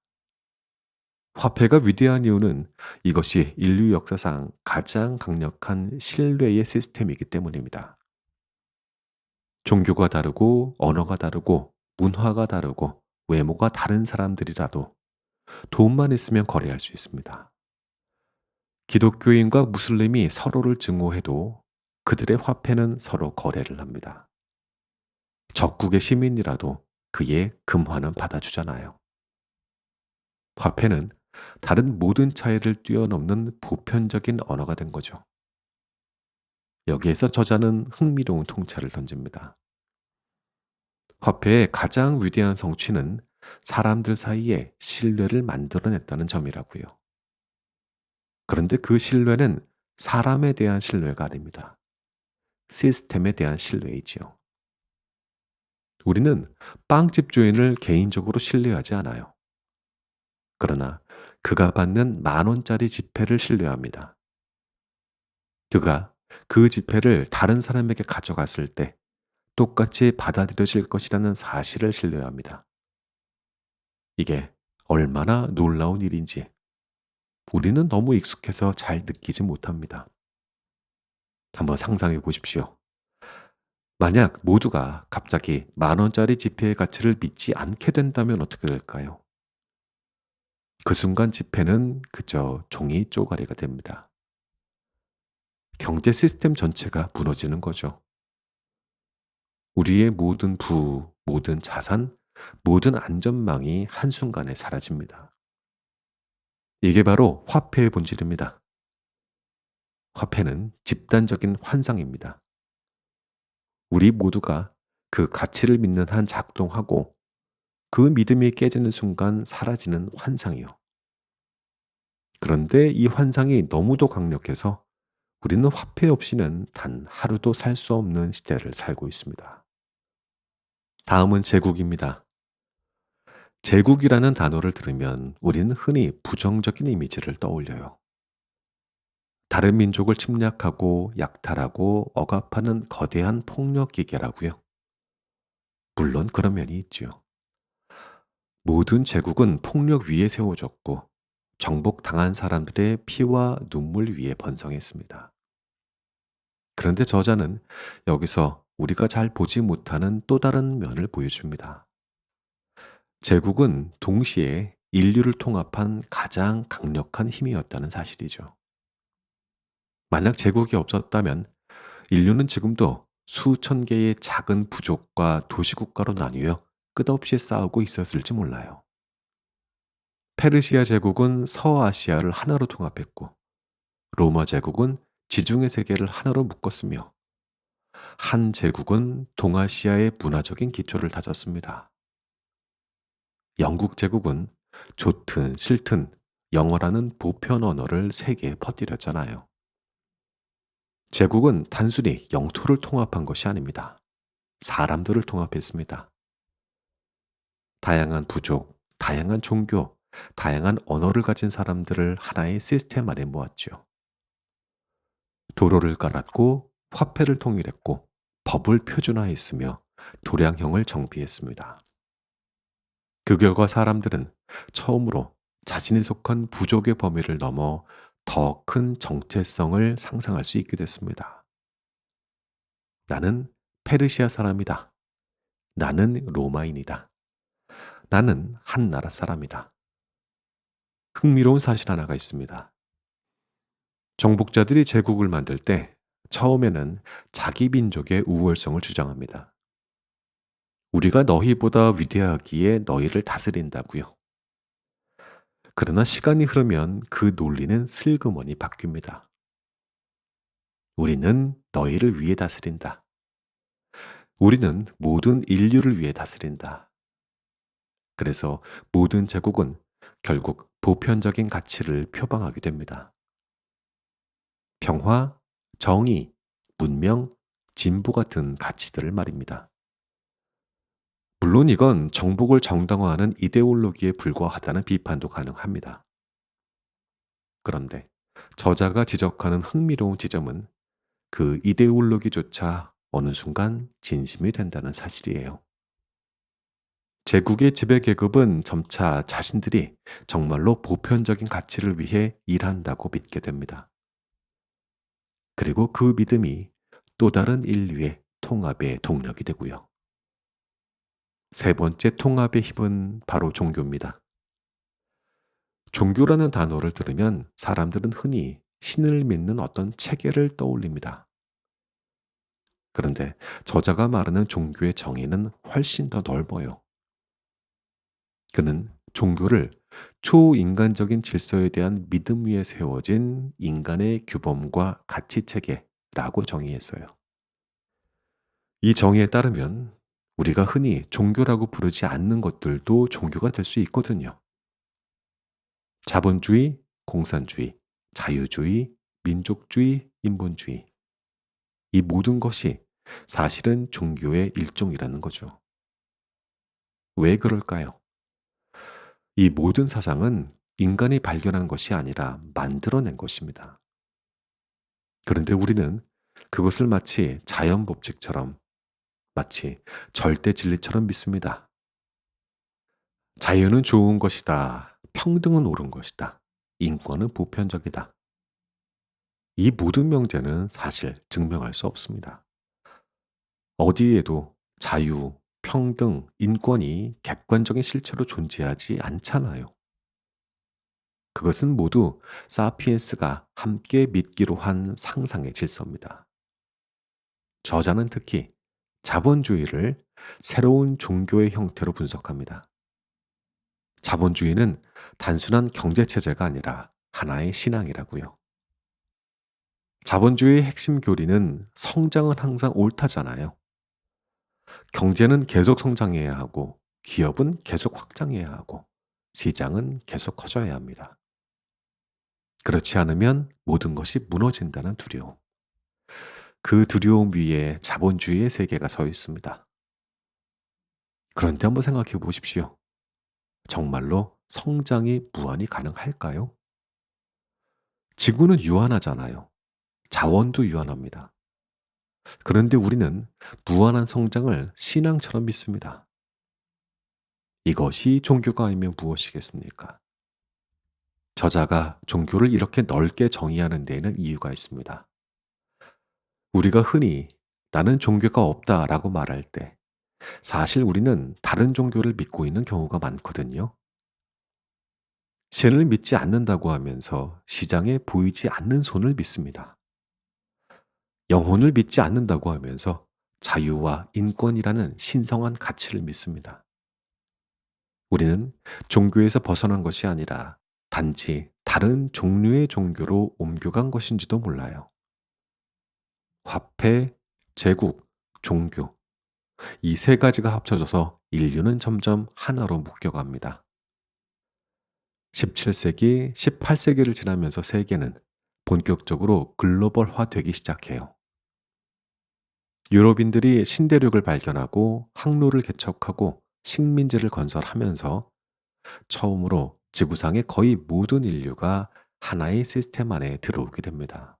화폐가 위대한 이유는 이것이 인류 역사상 가장 강력한 신뢰의 시스템이기 때문입니다. 종교가 다르고 언어가 다르고 문화가 다르고 외모가 다른 사람들이라도 돈만 있으면 거래할 수 있습니다. 기독교인과 무슬림이 서로를 증오해도 그들의 화폐는 서로 거래를 합니다. 적국의 시민이라도 그의 금화는 받아주잖아요. 화폐는 다른 모든 차이를 뛰어넘는 보편적인 언어가 된 거죠. 여기에서 저자는 흥미로운 통찰을 던집니다. 화폐의 가장 위대한 성취는 사람들 사이에 신뢰를 만들어냈다는 점이라고요. 그런데 그 신뢰는 사람에 대한 신뢰가 아닙니다. 시스템에 대한 신뢰이지요. 우리는 빵집 주인을 개인적으로 신뢰하지 않아요. 그러나 그가 받는 10,000원짜리 지폐를 신뢰합니다. 그가 그 지폐를 다른 사람에게 가져갔을 때 똑같이 받아들여질 것이라는 사실을 신뢰합니다. 이게 얼마나 놀라운 일인지 우리는 너무 익숙해서 잘 느끼지 못합니다. 한번 상상해 보십시오. 만약 모두가 갑자기 10,000원짜리 지폐의 가치를 믿지 않게 된다면 어떻게 될까요? 그 순간 지폐는 그저 종이 쪼가리가 됩니다. 경제 시스템 전체가 무너지는 거죠. 우리의 모든 모든 자산, 모든 안전망이 한순간에 사라집니다. 이게 바로 화폐의 본질입니다. 화폐는 집단적인 환상입니다. 우리 모두가 그 가치를 믿는 한 작동하고 그 믿음이 깨지는 순간 사라지는 환상이요. 그런데 이 환상이 너무도 강력해서 우리는 화폐 없이는 단 하루도 살 수 없는 시대를 살고 있습니다. 다음은 제국입니다. 제국이라는 단어를 들으면 우리는 흔히 부정적인 이미지를 떠올려요. 다른 민족을 침략하고 약탈하고 억압하는 거대한 폭력 기계라고요. 물론 그런 면이 있지요. 모든 제국은 폭력 위에 세워졌고 정복당한 사람들의 피와 눈물 위에 번성했습니다. 그런데 저자는 여기서 우리가 잘 보지 못하는 또 다른 면을 보여줍니다. 제국은 동시에 인류를 통합한 가장 강력한 힘이었다는 사실이죠. 만약 제국이 없었다면 인류는 지금도 수천 개의 작은 부족과 도시국가로 나뉘어 끝없이 싸우고 있었을지 몰라요. 페르시아 제국은 서아시아를 하나로 통합했고, 로마 제국은 지중해 세계를 하나로 묶었으며, 한 제국은 동아시아의 문화적인 기초를 다졌습니다. 영국 제국은 좋든 싫든 영어라는 보편 언어를 세계에 퍼뜨렸잖아요. 제국은 단순히 영토를 통합한 것이 아닙니다. 사람들을 통합했습니다. 다양한 부족, 다양한 종교, 다양한 언어를 가진 사람들을 하나의 시스템 안에 모았죠. 도로를 깔았고, 화폐를 통일했고, 법을 표준화했으며 도량형을 정비했습니다. 그 결과 사람들은 처음으로 자신이 속한 부족의 범위를 넘어 더 큰 정체성을 상상할 수 있게 됐습니다. 나는 페르시아 사람이다. 나는 로마인이다. 나는 한 나라 사람이다. 흥미로운 사실 하나가 있습니다. 정복자들이 제국을 만들 때 처음에는 자기 민족의 우월성을 주장합니다. 우리가 너희보다 위대하기에 너희를 다스린다고요. 그러나 시간이 흐르면 그 논리는 슬그머니 바뀝니다. 우리는 너희를 위해 다스린다. 우리는 모든 인류를 위해 다스린다. 그래서 모든 제국은 결국 보편적인 가치를 표방하게 됩니다. 평화, 정의, 문명, 진보 같은 가치들을 말입니다. 물론 이건 정복을 정당화하는 이데올로기에 불과하다는 비판도 가능합니다. 그런데 저자가 지적하는 흥미로운 지점은 그 이데올로기조차 어느 순간 진심이 된다는 사실이에요. 제국의 지배계급은 점차 자신들이 정말로 보편적인 가치를 위해 일한다고 믿게 됩니다. 그리고 그 믿음이 또 다른 인류의 통합의 동력이 되고요. 세 번째 통합의 힘은 바로 종교입니다. 종교라는 단어를 들으면 사람들은 흔히 신을 믿는 어떤 체계를 떠올립니다. 그런데 저자가 말하는 종교의 정의는 훨씬 더 넓어요. 그는 종교를 초인간적인 질서에 대한 믿음 위에 세워진 인간의 규범과 가치 체계라고 정의했어요. 이 정의에 따르면 우리가 흔히 종교라고 부르지 않는 것들도 종교가 될 수 있거든요. 자본주의, 공산주의, 자유주의, 민족주의, 인본주의. 이 모든 것이 사실은 종교의 일종이라는 거죠. 왜 그럴까요? 이 모든 사상은 인간이 발견한 것이 아니라 만들어낸 것입니다. 그런데 우리는 그것을 마치 자연 법칙처럼, 마치 절대 진리처럼 믿습니다. 자유는 좋은 것이다. 평등은 옳은 것이다. 인권은 보편적이다. 이 모든 명제는 사실 증명할 수 없습니다. 어디에도 자유, 평등, 인권이 객관적인 실체로 존재하지 않잖아요. 그것은 모두 사피엔스가 함께 믿기로 한 상상의 질서입니다. 저자는 특히 자본주의를 새로운 종교의 형태로 분석합니다. 자본주의는 단순한 경제체제가 아니라 하나의 신앙이라고요. 자본주의의 핵심 교리는 성장은 항상 옳다잖아요. 경제는 계속 성장해야 하고, 기업은 계속 확장해야 하고, 시장은 계속 커져야 합니다. 그렇지 않으면 모든 것이 무너진다는 두려움. 그 두려움 위에 자본주의의 세계가 서 있습니다. 그런데 한번 생각해 보십시오. 정말로 성장이 무한히 가능할까요? 지구는 유한하잖아요. 자원도 유한합니다. 그런데 우리는 무한한 성장을 신앙처럼 믿습니다. 이것이 종교가 아니면 무엇이겠습니까? 저자가 종교를 이렇게 넓게 정의하는 데에는 이유가 있습니다. 우리가 흔히 나는 종교가 없다라고 말할 때 사실 우리는 다른 종교를 믿고 있는 경우가 많거든요. 신을 믿지 않는다고 하면서 시장에 보이지 않는 손을 믿습니다. 영혼을 믿지 않는다고 하면서 자유와 인권이라는 신성한 가치를 믿습니다. 우리는 종교에서 벗어난 것이 아니라 단지 다른 종류의 종교로 옮겨간 것인지도 몰라요. 화폐, 제국, 종교. 이 세 가지가 합쳐져서 인류는 점점 하나로 묶여갑니다. 17세기, 18세기를 지나면서 세계는 본격적으로 글로벌화 되기 시작해요. 유럽인들이 신대륙을 발견하고 항로를 개척하고 식민지를 건설하면서 처음으로 지구상의 거의 모든 인류가 하나의 시스템 안에 들어오게 됩니다.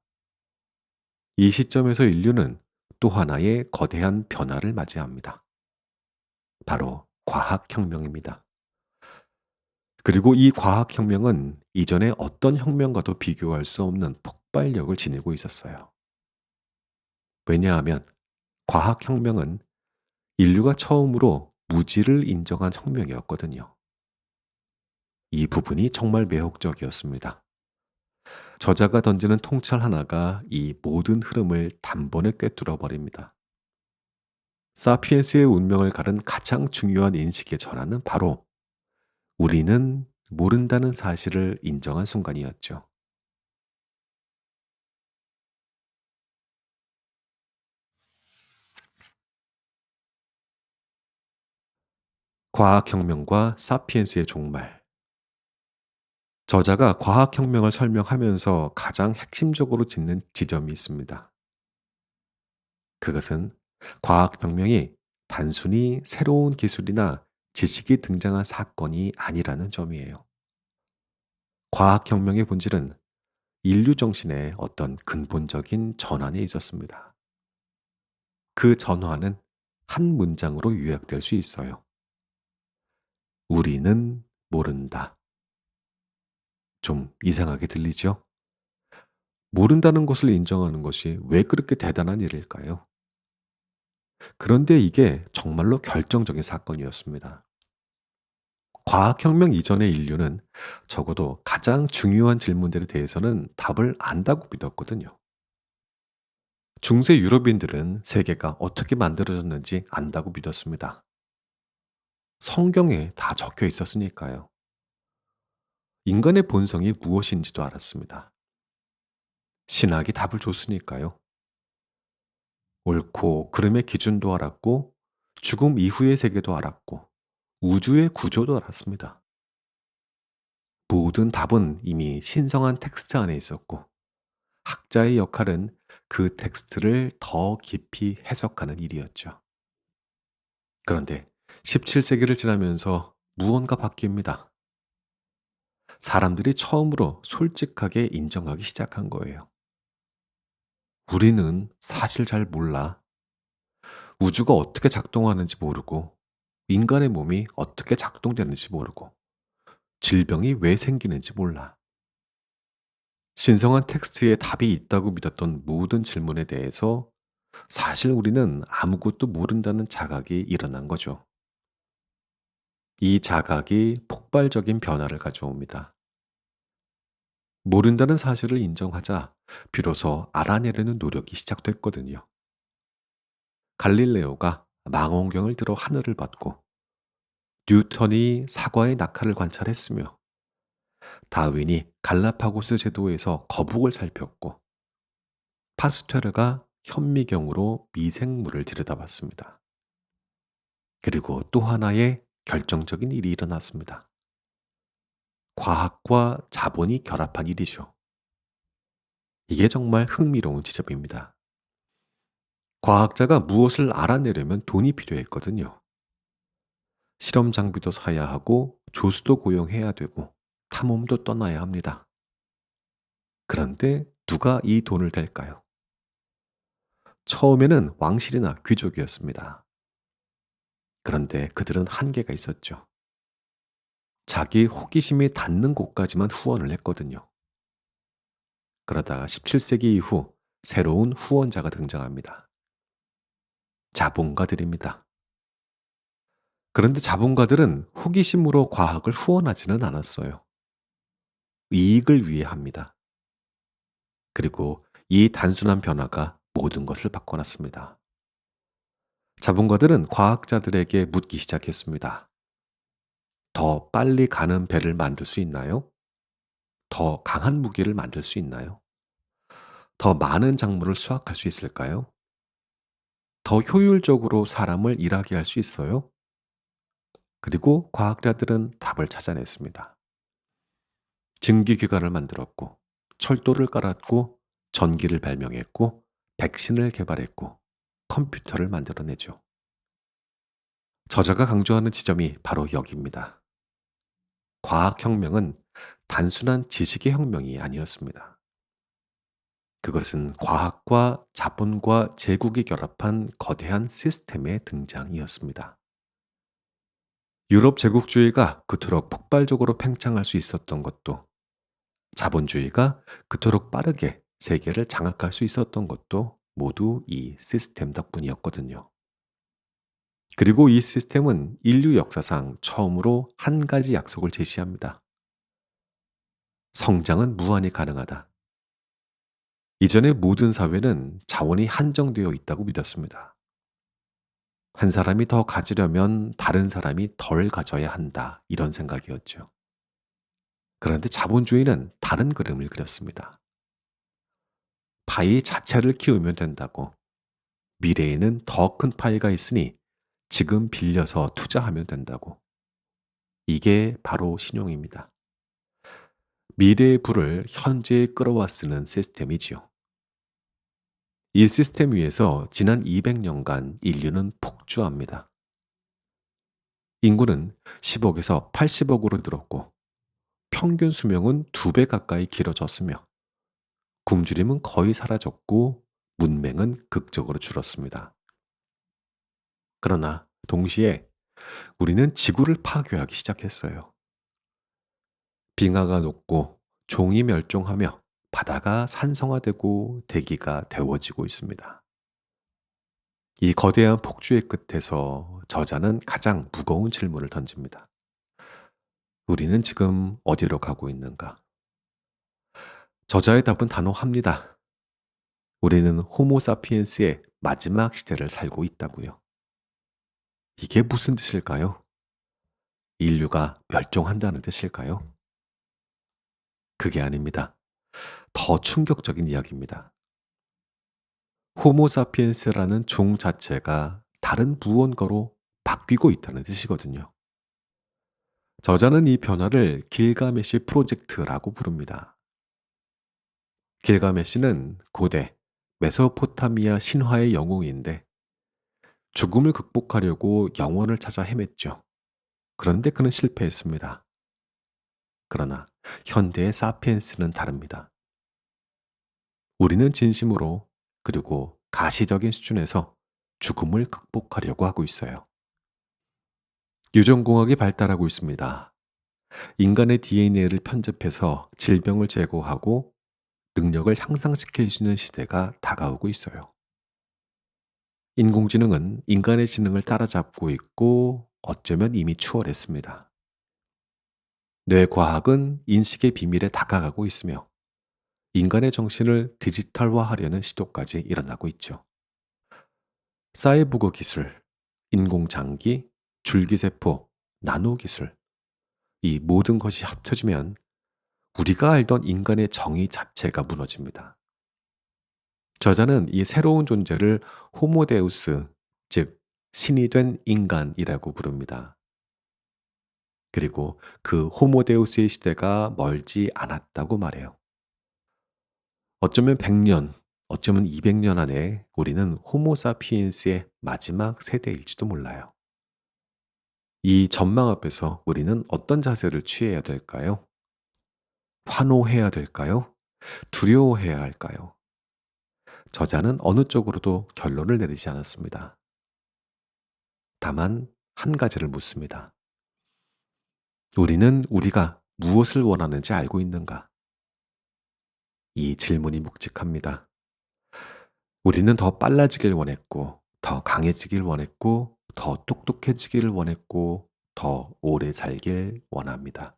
이 시점에서 인류는 또 하나의 거대한 변화를 맞이합니다. 바로 과학혁명입니다. 그리고 이 과학혁명은 이전의 어떤 혁명과도 비교할 수 없는 폭발력을 지니고 있었어요. 왜냐하면 과학혁명은 인류가 처음으로 무지를 인정한 혁명이었거든요. 이 부분이 정말 매혹적이었습니다. 저자가 던지는 통찰 하나가 이 모든 흐름을 단번에 꿰뚫어 버립니다. 사피엔스의 운명을 가른 가장 중요한 인식의 전환은 바로 우리는 모른다는 사실을 인정한 순간이었죠. 과학혁명과 사피엔스의 종말. 저자가 과학혁명을 설명하면서 가장 핵심적으로 짚는 지점이 있습니다. 그것은 과학혁명이 단순히 새로운 기술이나 지식이 등장한 사건이 아니라는 점이에요. 과학혁명의 본질은 인류 정신의 어떤 근본적인 전환에 있었습니다. 그 전환은 한 문장으로 요약될 수 있어요. 우리는 모른다. 좀 이상하게 들리죠? 모른다는 것을 인정하는 것이 왜 그렇게 대단한 일일까요? 그런데 이게 정말로 결정적인 사건이었습니다. 과학혁명 이전의 인류는 적어도 가장 중요한 질문들에 대해서는 답을 안다고 믿었거든요. 중세 유럽인들은 세계가 어떻게 만들어졌는지 안다고 믿었습니다. 성경에 다 적혀 있었으니까요. 인간의 본성이 무엇인지도 알았습니다. 신학이 답을 줬으니까요. 옳고 그름의 기준도 알았고, 죽음 이후의 세계도 알았고, 우주의 구조도 알았습니다. 모든 답은 이미 신성한 텍스트 안에 있었고, 학자의 역할은 그 텍스트를 더 깊이 해석하는 일이었죠. 그런데 17세기를 지나면서 무언가 바뀝니다. 사람들이 처음으로 솔직하게 인정하기 시작한 거예요. 우리는 사실 잘 몰라. 우주가 어떻게 작동하는지 모르고, 인간의 몸이 어떻게 작동되는지 모르고, 질병이 왜 생기는지 몰라. 신성한 텍스트에 답이 있다고 믿었던 모든 질문에 대해서 사실 우리는 아무것도 모른다는 자각이 일어난 거죠. 이 자각이 폭발적인 변화를 가져옵니다. 모른다는 사실을 인정하자 비로소 알아내려는 노력이 시작됐거든요. 갈릴레오가 망원경을 들어 하늘을 봤고, 뉴턴이 사과의 낙하를 관찰했으며, 다윈이 갈라파고스 제도에서 거북을 살폈고, 파스테르가 현미경으로 미생물을 들여다봤습니다. 그리고 또 하나의 결정적인 일이 일어났습니다. 과학과 자본이 결합한 일이죠. 이게 정말 흥미로운 지점입니다. 과학자가 무엇을 알아내려면 돈이 필요했거든요. 실험 장비도 사야 하고 조수도 고용해야 되고 탐험도 떠나야 합니다. 그런데 누가 이 돈을 댈까요? 처음에는 왕실이나 귀족이었습니다. 그런데 그들은 한계가 있었죠. 자기 호기심이 닿는 곳까지만 후원을 했거든요. 그러다가 17세기 이후 새로운 후원자가 등장합니다. 자본가들입니다. 그런데 자본가들은 호기심으로 과학을 후원하지는 않았어요. 이익을 위해 합니다. 그리고 이 단순한 변화가 모든 것을 바꿔놨습니다. 자본가들은 과학자들에게 묻기 시작했습니다. 더 빨리 가는 배를 만들 수 있나요? 더 강한 무기를 만들 수 있나요? 더 많은 작물을 수확할 수 있을까요? 더 효율적으로 사람을 일하게 할 수 있어요? 그리고 과학자들은 답을 찾아냈습니다. 증기기관을 만들었고, 철도를 깔았고, 전기를 발명했고, 백신을 개발했고, 컴퓨터를 만들어내죠. 저자가 강조하는 지점이 바로 여기입니다. 과학혁명은 단순한 지식의 혁명이 아니었습니다. 그것은 과학과 자본과 제국이 결합한 거대한 시스템의 등장이었습니다. 유럽 제국주의가 그토록 폭발적으로 팽창할 수 있었던 것도, 자본주의가 그토록 빠르게 세계를 장악할 수 있었던 것도 모두 이 시스템 덕분이었거든요. 그리고 이 시스템은 인류 역사상 처음으로 한 가지 약속을 제시합니다. 성장은 무한히 가능하다. 이전의 모든 사회는 자원이 한정되어 있다고 믿었습니다. 한 사람이 더 가지려면 다른 사람이 덜 가져야 한다. 이런 생각이었죠. 그런데 자본주의는 다른 그림을 그렸습니다. 파이 자체를 키우면 된다고. 미래에는 더 큰 파이가 있으니 지금 빌려서 투자하면 된다고. 이게 바로 신용입니다. 미래의 부를 현재에 끌어와 쓰는 시스템이지요. 이 시스템 위에서 지난 200년간 인류는 폭주합니다. 인구는 10억에서 80억으로 늘었고 평균 수명은 2배 가까이 길어졌으며 굶주림은 거의 사라졌고 문맹은 극적으로 줄었습니다. 그러나 동시에 우리는 지구를 파괴하기 시작했어요. 빙하가 녹고 종이 멸종하며 바다가 산성화되고 대기가 데워지고 있습니다. 이 거대한 폭주의 끝에서 저자는 가장 무거운 질문을 던집니다. 우리는 지금 어디로 가고 있는가? 저자의 답은 단호합니다. 우리는 호모사피엔스의 마지막 시대를 살고 있다고요. 이게 무슨 뜻일까요? 인류가 멸종한다는 뜻일까요? 그게 아닙니다. 더 충격적인 이야기입니다. 호모사피엔스라는 종 자체가 다른 무언가로 바뀌고 있다는 뜻이거든요. 저자는 이 변화를 길가메시 프로젝트라고 부릅니다. 길가메시는 고대 메소포타미아 신화의 영웅인데 죽음을 극복하려고 영혼을 찾아 헤맸죠. 그런데 그는 실패했습니다. 그러나 현대의 사피엔스는 다릅니다. 우리는 진심으로 그리고 가시적인 수준에서 죽음을 극복하려고 하고 있어요. 유전공학이 발달하고 있습니다. 인간의 DNA를 편집해서 질병을 제거하고 능력을 향상시킬 수 있는 시대가 다가오고 있어요. 인공지능은 인간의 지능을 따라잡고 있고 어쩌면 이미 추월했습니다. 뇌과학은 인식의 비밀에 다가가고 있으며 인간의 정신을 디지털화하려는 시도까지 일어나고 있죠. 사이보그 기술, 인공장기, 줄기세포, 나노기술, 이 모든 것이 합쳐지면 우리가 알던 인간의 정의 자체가 무너집니다. 저자는 이 새로운 존재를 호모데우스, 즉 신이 된 인간이라고 부릅니다. 그리고 그 호모데우스의 시대가 멀지 않았다고 말해요. 어쩌면 100년, 어쩌면 200년 안에 우리는 호모사피엔스의 마지막 세대일지도 몰라요. 이 전망 앞에서 우리는 어떤 자세를 취해야 될까요? 환호해야 될까요? 두려워해야 할까요? 저자는 어느 쪽으로도 결론을 내리지 않았습니다. 다만 한 가지를 묻습니다. 우리는 우리가 무엇을 원하는지 알고 있는가? 이 질문이 묵직합니다. 우리는 더 빨라지길 원했고, 더 강해지길 원했고, 더 똑똑해지기를 원했고, 더 오래 살길 원합니다.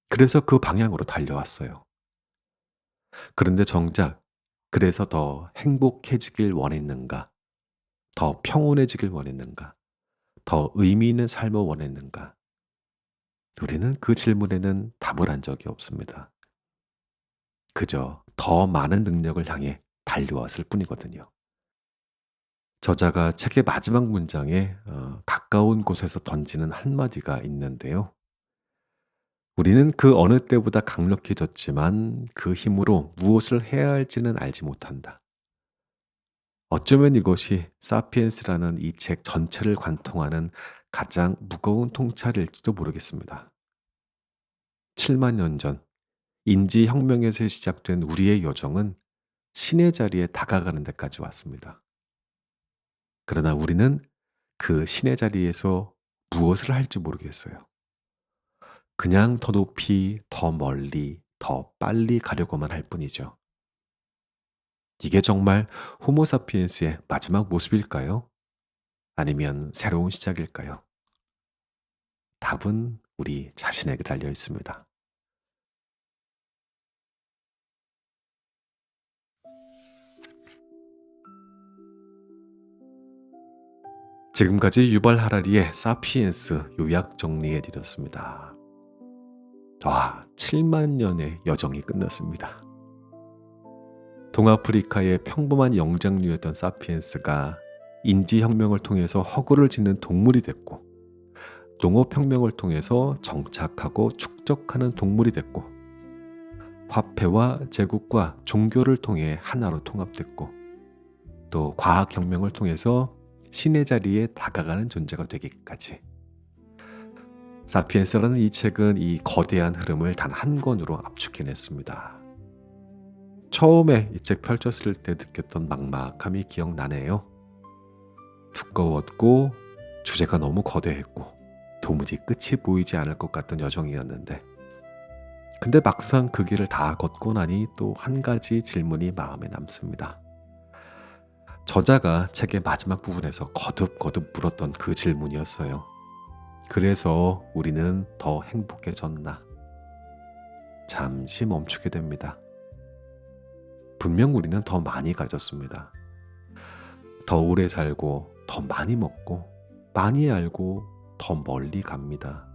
그래서 그 방향으로 달려왔어요. 그런데 정작 그래서 더 행복해지길 원했는가? 더 평온해지길 원했는가? 더 의미 있는 삶을 원했는가? 우리는 그 질문에는 답을 한 적이 없습니다. 그저 더 많은 능력을 향해 달려왔을 뿐이거든요. 저자가 책의 마지막 문장에 가까운 곳에서 던지는 한마디가 있는데요. 우리는 그 어느 때보다 강력해졌지만 그 힘으로 무엇을 해야 할지는 알지 못한다. 어쩌면 이것이 사피엔스라는 이 책 전체를 관통하는 가장 무거운 통찰일지도 모르겠습니다. 7만 년 전 인지혁명에서 시작된 우리의 여정은 신의 자리에 다가가는 데까지 왔습니다. 그러나 우리는 그 신의 자리에서 무엇을 할지 모르겠어요. 그냥 더 높이, 더 멀리, 더 빨리 가려고만 할 뿐이죠. 이게 정말 호모사피엔스의 마지막 모습일까요? 아니면 새로운 시작일까요? 답은 우리 자신에게 달려 있습니다. 지금까지 유발 하라리의 사피엔스 요약 정리해 드렸습니다. 와, 7만 년의 여정이 끝났습니다. 동아프리카의 평범한 영장류였던 사피엔스가 인지혁명을 통해서 허구를 짓는 동물이 됐고, 농업혁명을 통해서 정착하고 축적하는 동물이 됐고, 화폐와 제국과 종교를 통해 하나로 통합됐고, 또 과학혁명을 통해서 신의 자리에 다가가는 존재가 되기까지. 사피엔스라는 이 책은 이 거대한 흐름을 단 한 권으로 압축해냈습니다. 처음에 이 책 펼쳤을 때 느꼈던 막막함이 기억나네요. 두꺼웠고 주제가 너무 거대했고 도무지 끝이 보이지 않을 것 같던 여정이었는데, 근데 막상 그 길을 다 걷고 나니 또 한 가지 질문이 마음에 남습니다. 저자가 책의 마지막 부분에서 거듭거듭 물었던 그 질문이었어요. 그래서 우리는 더 행복해졌나? 잠시 멈추게 됩니다. 분명 우리는 더 많이 가졌습니다. 더 오래 살고, 더 많이 먹고, 많이 알고, 더 멀리 갑니다.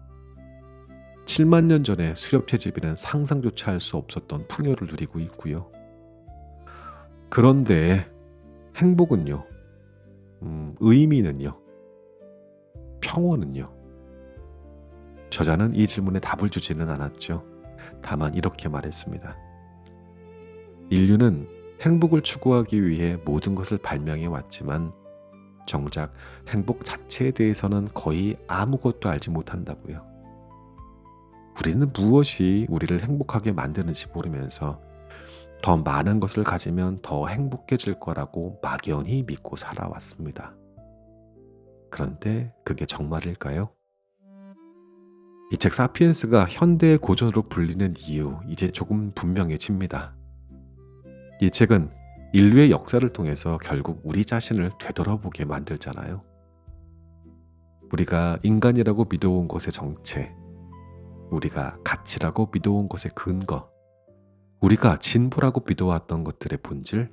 7만 년 전에 수렵채집이는 상상조차 할 수 없었던 풍요를 누리고 있고요. 그런데 행복은요, 의미는요, 평온은요. 저자는 이 질문에 답을 주지는 않았죠. 다만 이렇게 말했습니다. 인류는 행복을 추구하기 위해 모든 것을 발명해 왔지만 정작 행복 자체에 대해서는 거의 아무것도 알지 못한다고요. 우리는 무엇이 우리를 행복하게 만드는지 모르면서 더 많은 것을 가지면 더 행복해질 거라고 막연히 믿고 살아왔습니다. 그런데 그게 정말일까요? 이 책 사피엔스가 현대의 고전으로 불리는 이유, 이제 조금 분명해집니다. 이 책은 인류의 역사를 통해서 결국 우리 자신을 되돌아보게 만들잖아요. 우리가 인간이라고 믿어온 것의 정체, 우리가 가치라고 믿어온 것의 근거, 우리가 진보라고 믿어왔던 것들의 본질,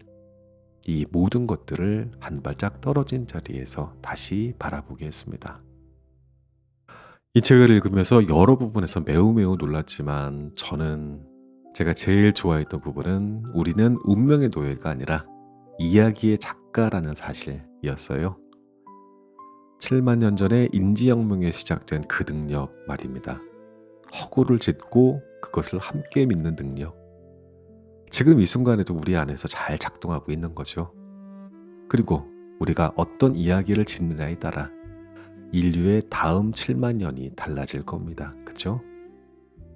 이 모든 것들을 한 발짝 떨어진 자리에서 다시 바라보게 했습니다. 이 책을 읽으면서 여러 부분에서 매우 놀랐지만 저는 제가 제일 좋아했던 부분은 우리는 운명의 노예가 아니라 이야기의 작가라는 사실이었어요. 7만 년 전에 인지혁명에 시작된 그 능력 말입니다. 허구를 짓고 그것을 함께 믿는 능력. 지금 이 순간에도 우리 안에서 잘 작동하고 있는 거죠. 그리고 우리가 어떤 이야기를 짓느냐에 따라 인류의 다음 7만 년이 달라질 겁니다. 그렇죠?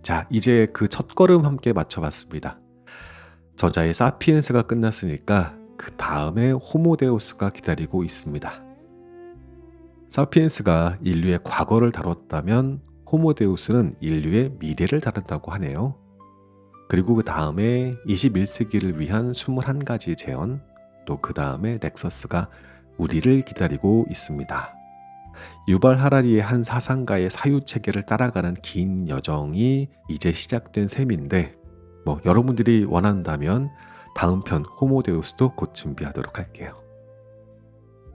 자, 이제 그 첫걸음 함께 맞춰봤습니다. 저자의 사피엔스가 끝났으니까 그 다음에 호모데우스가 기다리고 있습니다. 사피엔스가 인류의 과거를 다뤘다면 호모데우스는 인류의 미래를 다룬다고 하네요. 그리고 그 다음에 21세기를 위한 21가지 재현, 또 그 다음에 넥서스가 우리를 기다리고 있습니다. 유발 하라리의 한 사상가의 사유체계를 따라가는 긴 여정이 이제 시작된 셈인데, 여러분들이 원한다면 다음 편 호모데우스도 곧 준비하도록 할게요.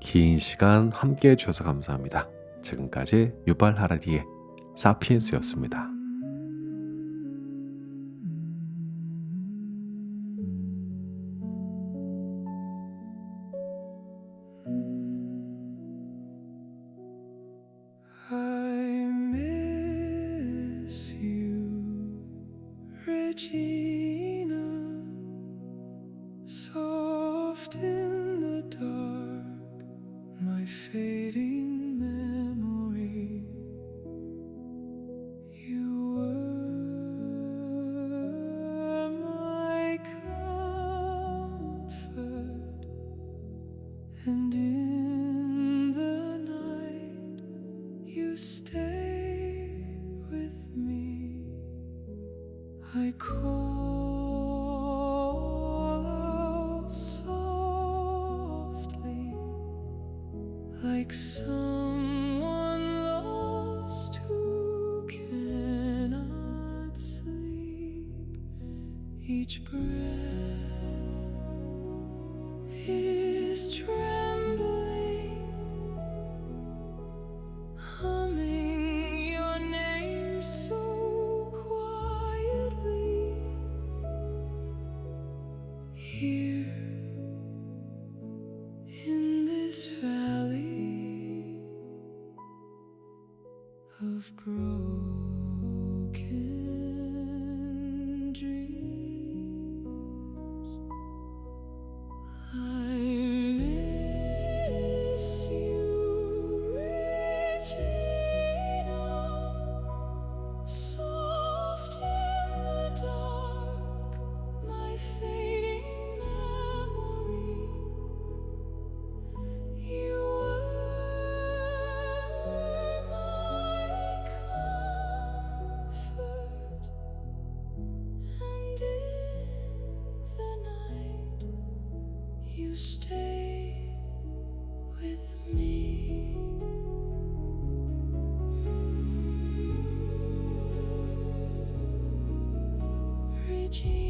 긴 시간 함께 해주셔서 감사합니다. 지금까지 유발 하라리의 사피엔스였습니다. I miss you, Regina, soft in the dark, my fading memory. You were my comfort, and in the night you stay with me. I call out softly, like someone lost who cannot sleep. Each breath is trembling, humming your name so quietly. Here in this valley of broken dreams, I miss you, Regina, soft in the dark, my fading memory. You were my comfort, and in the night you stay with me. Regina.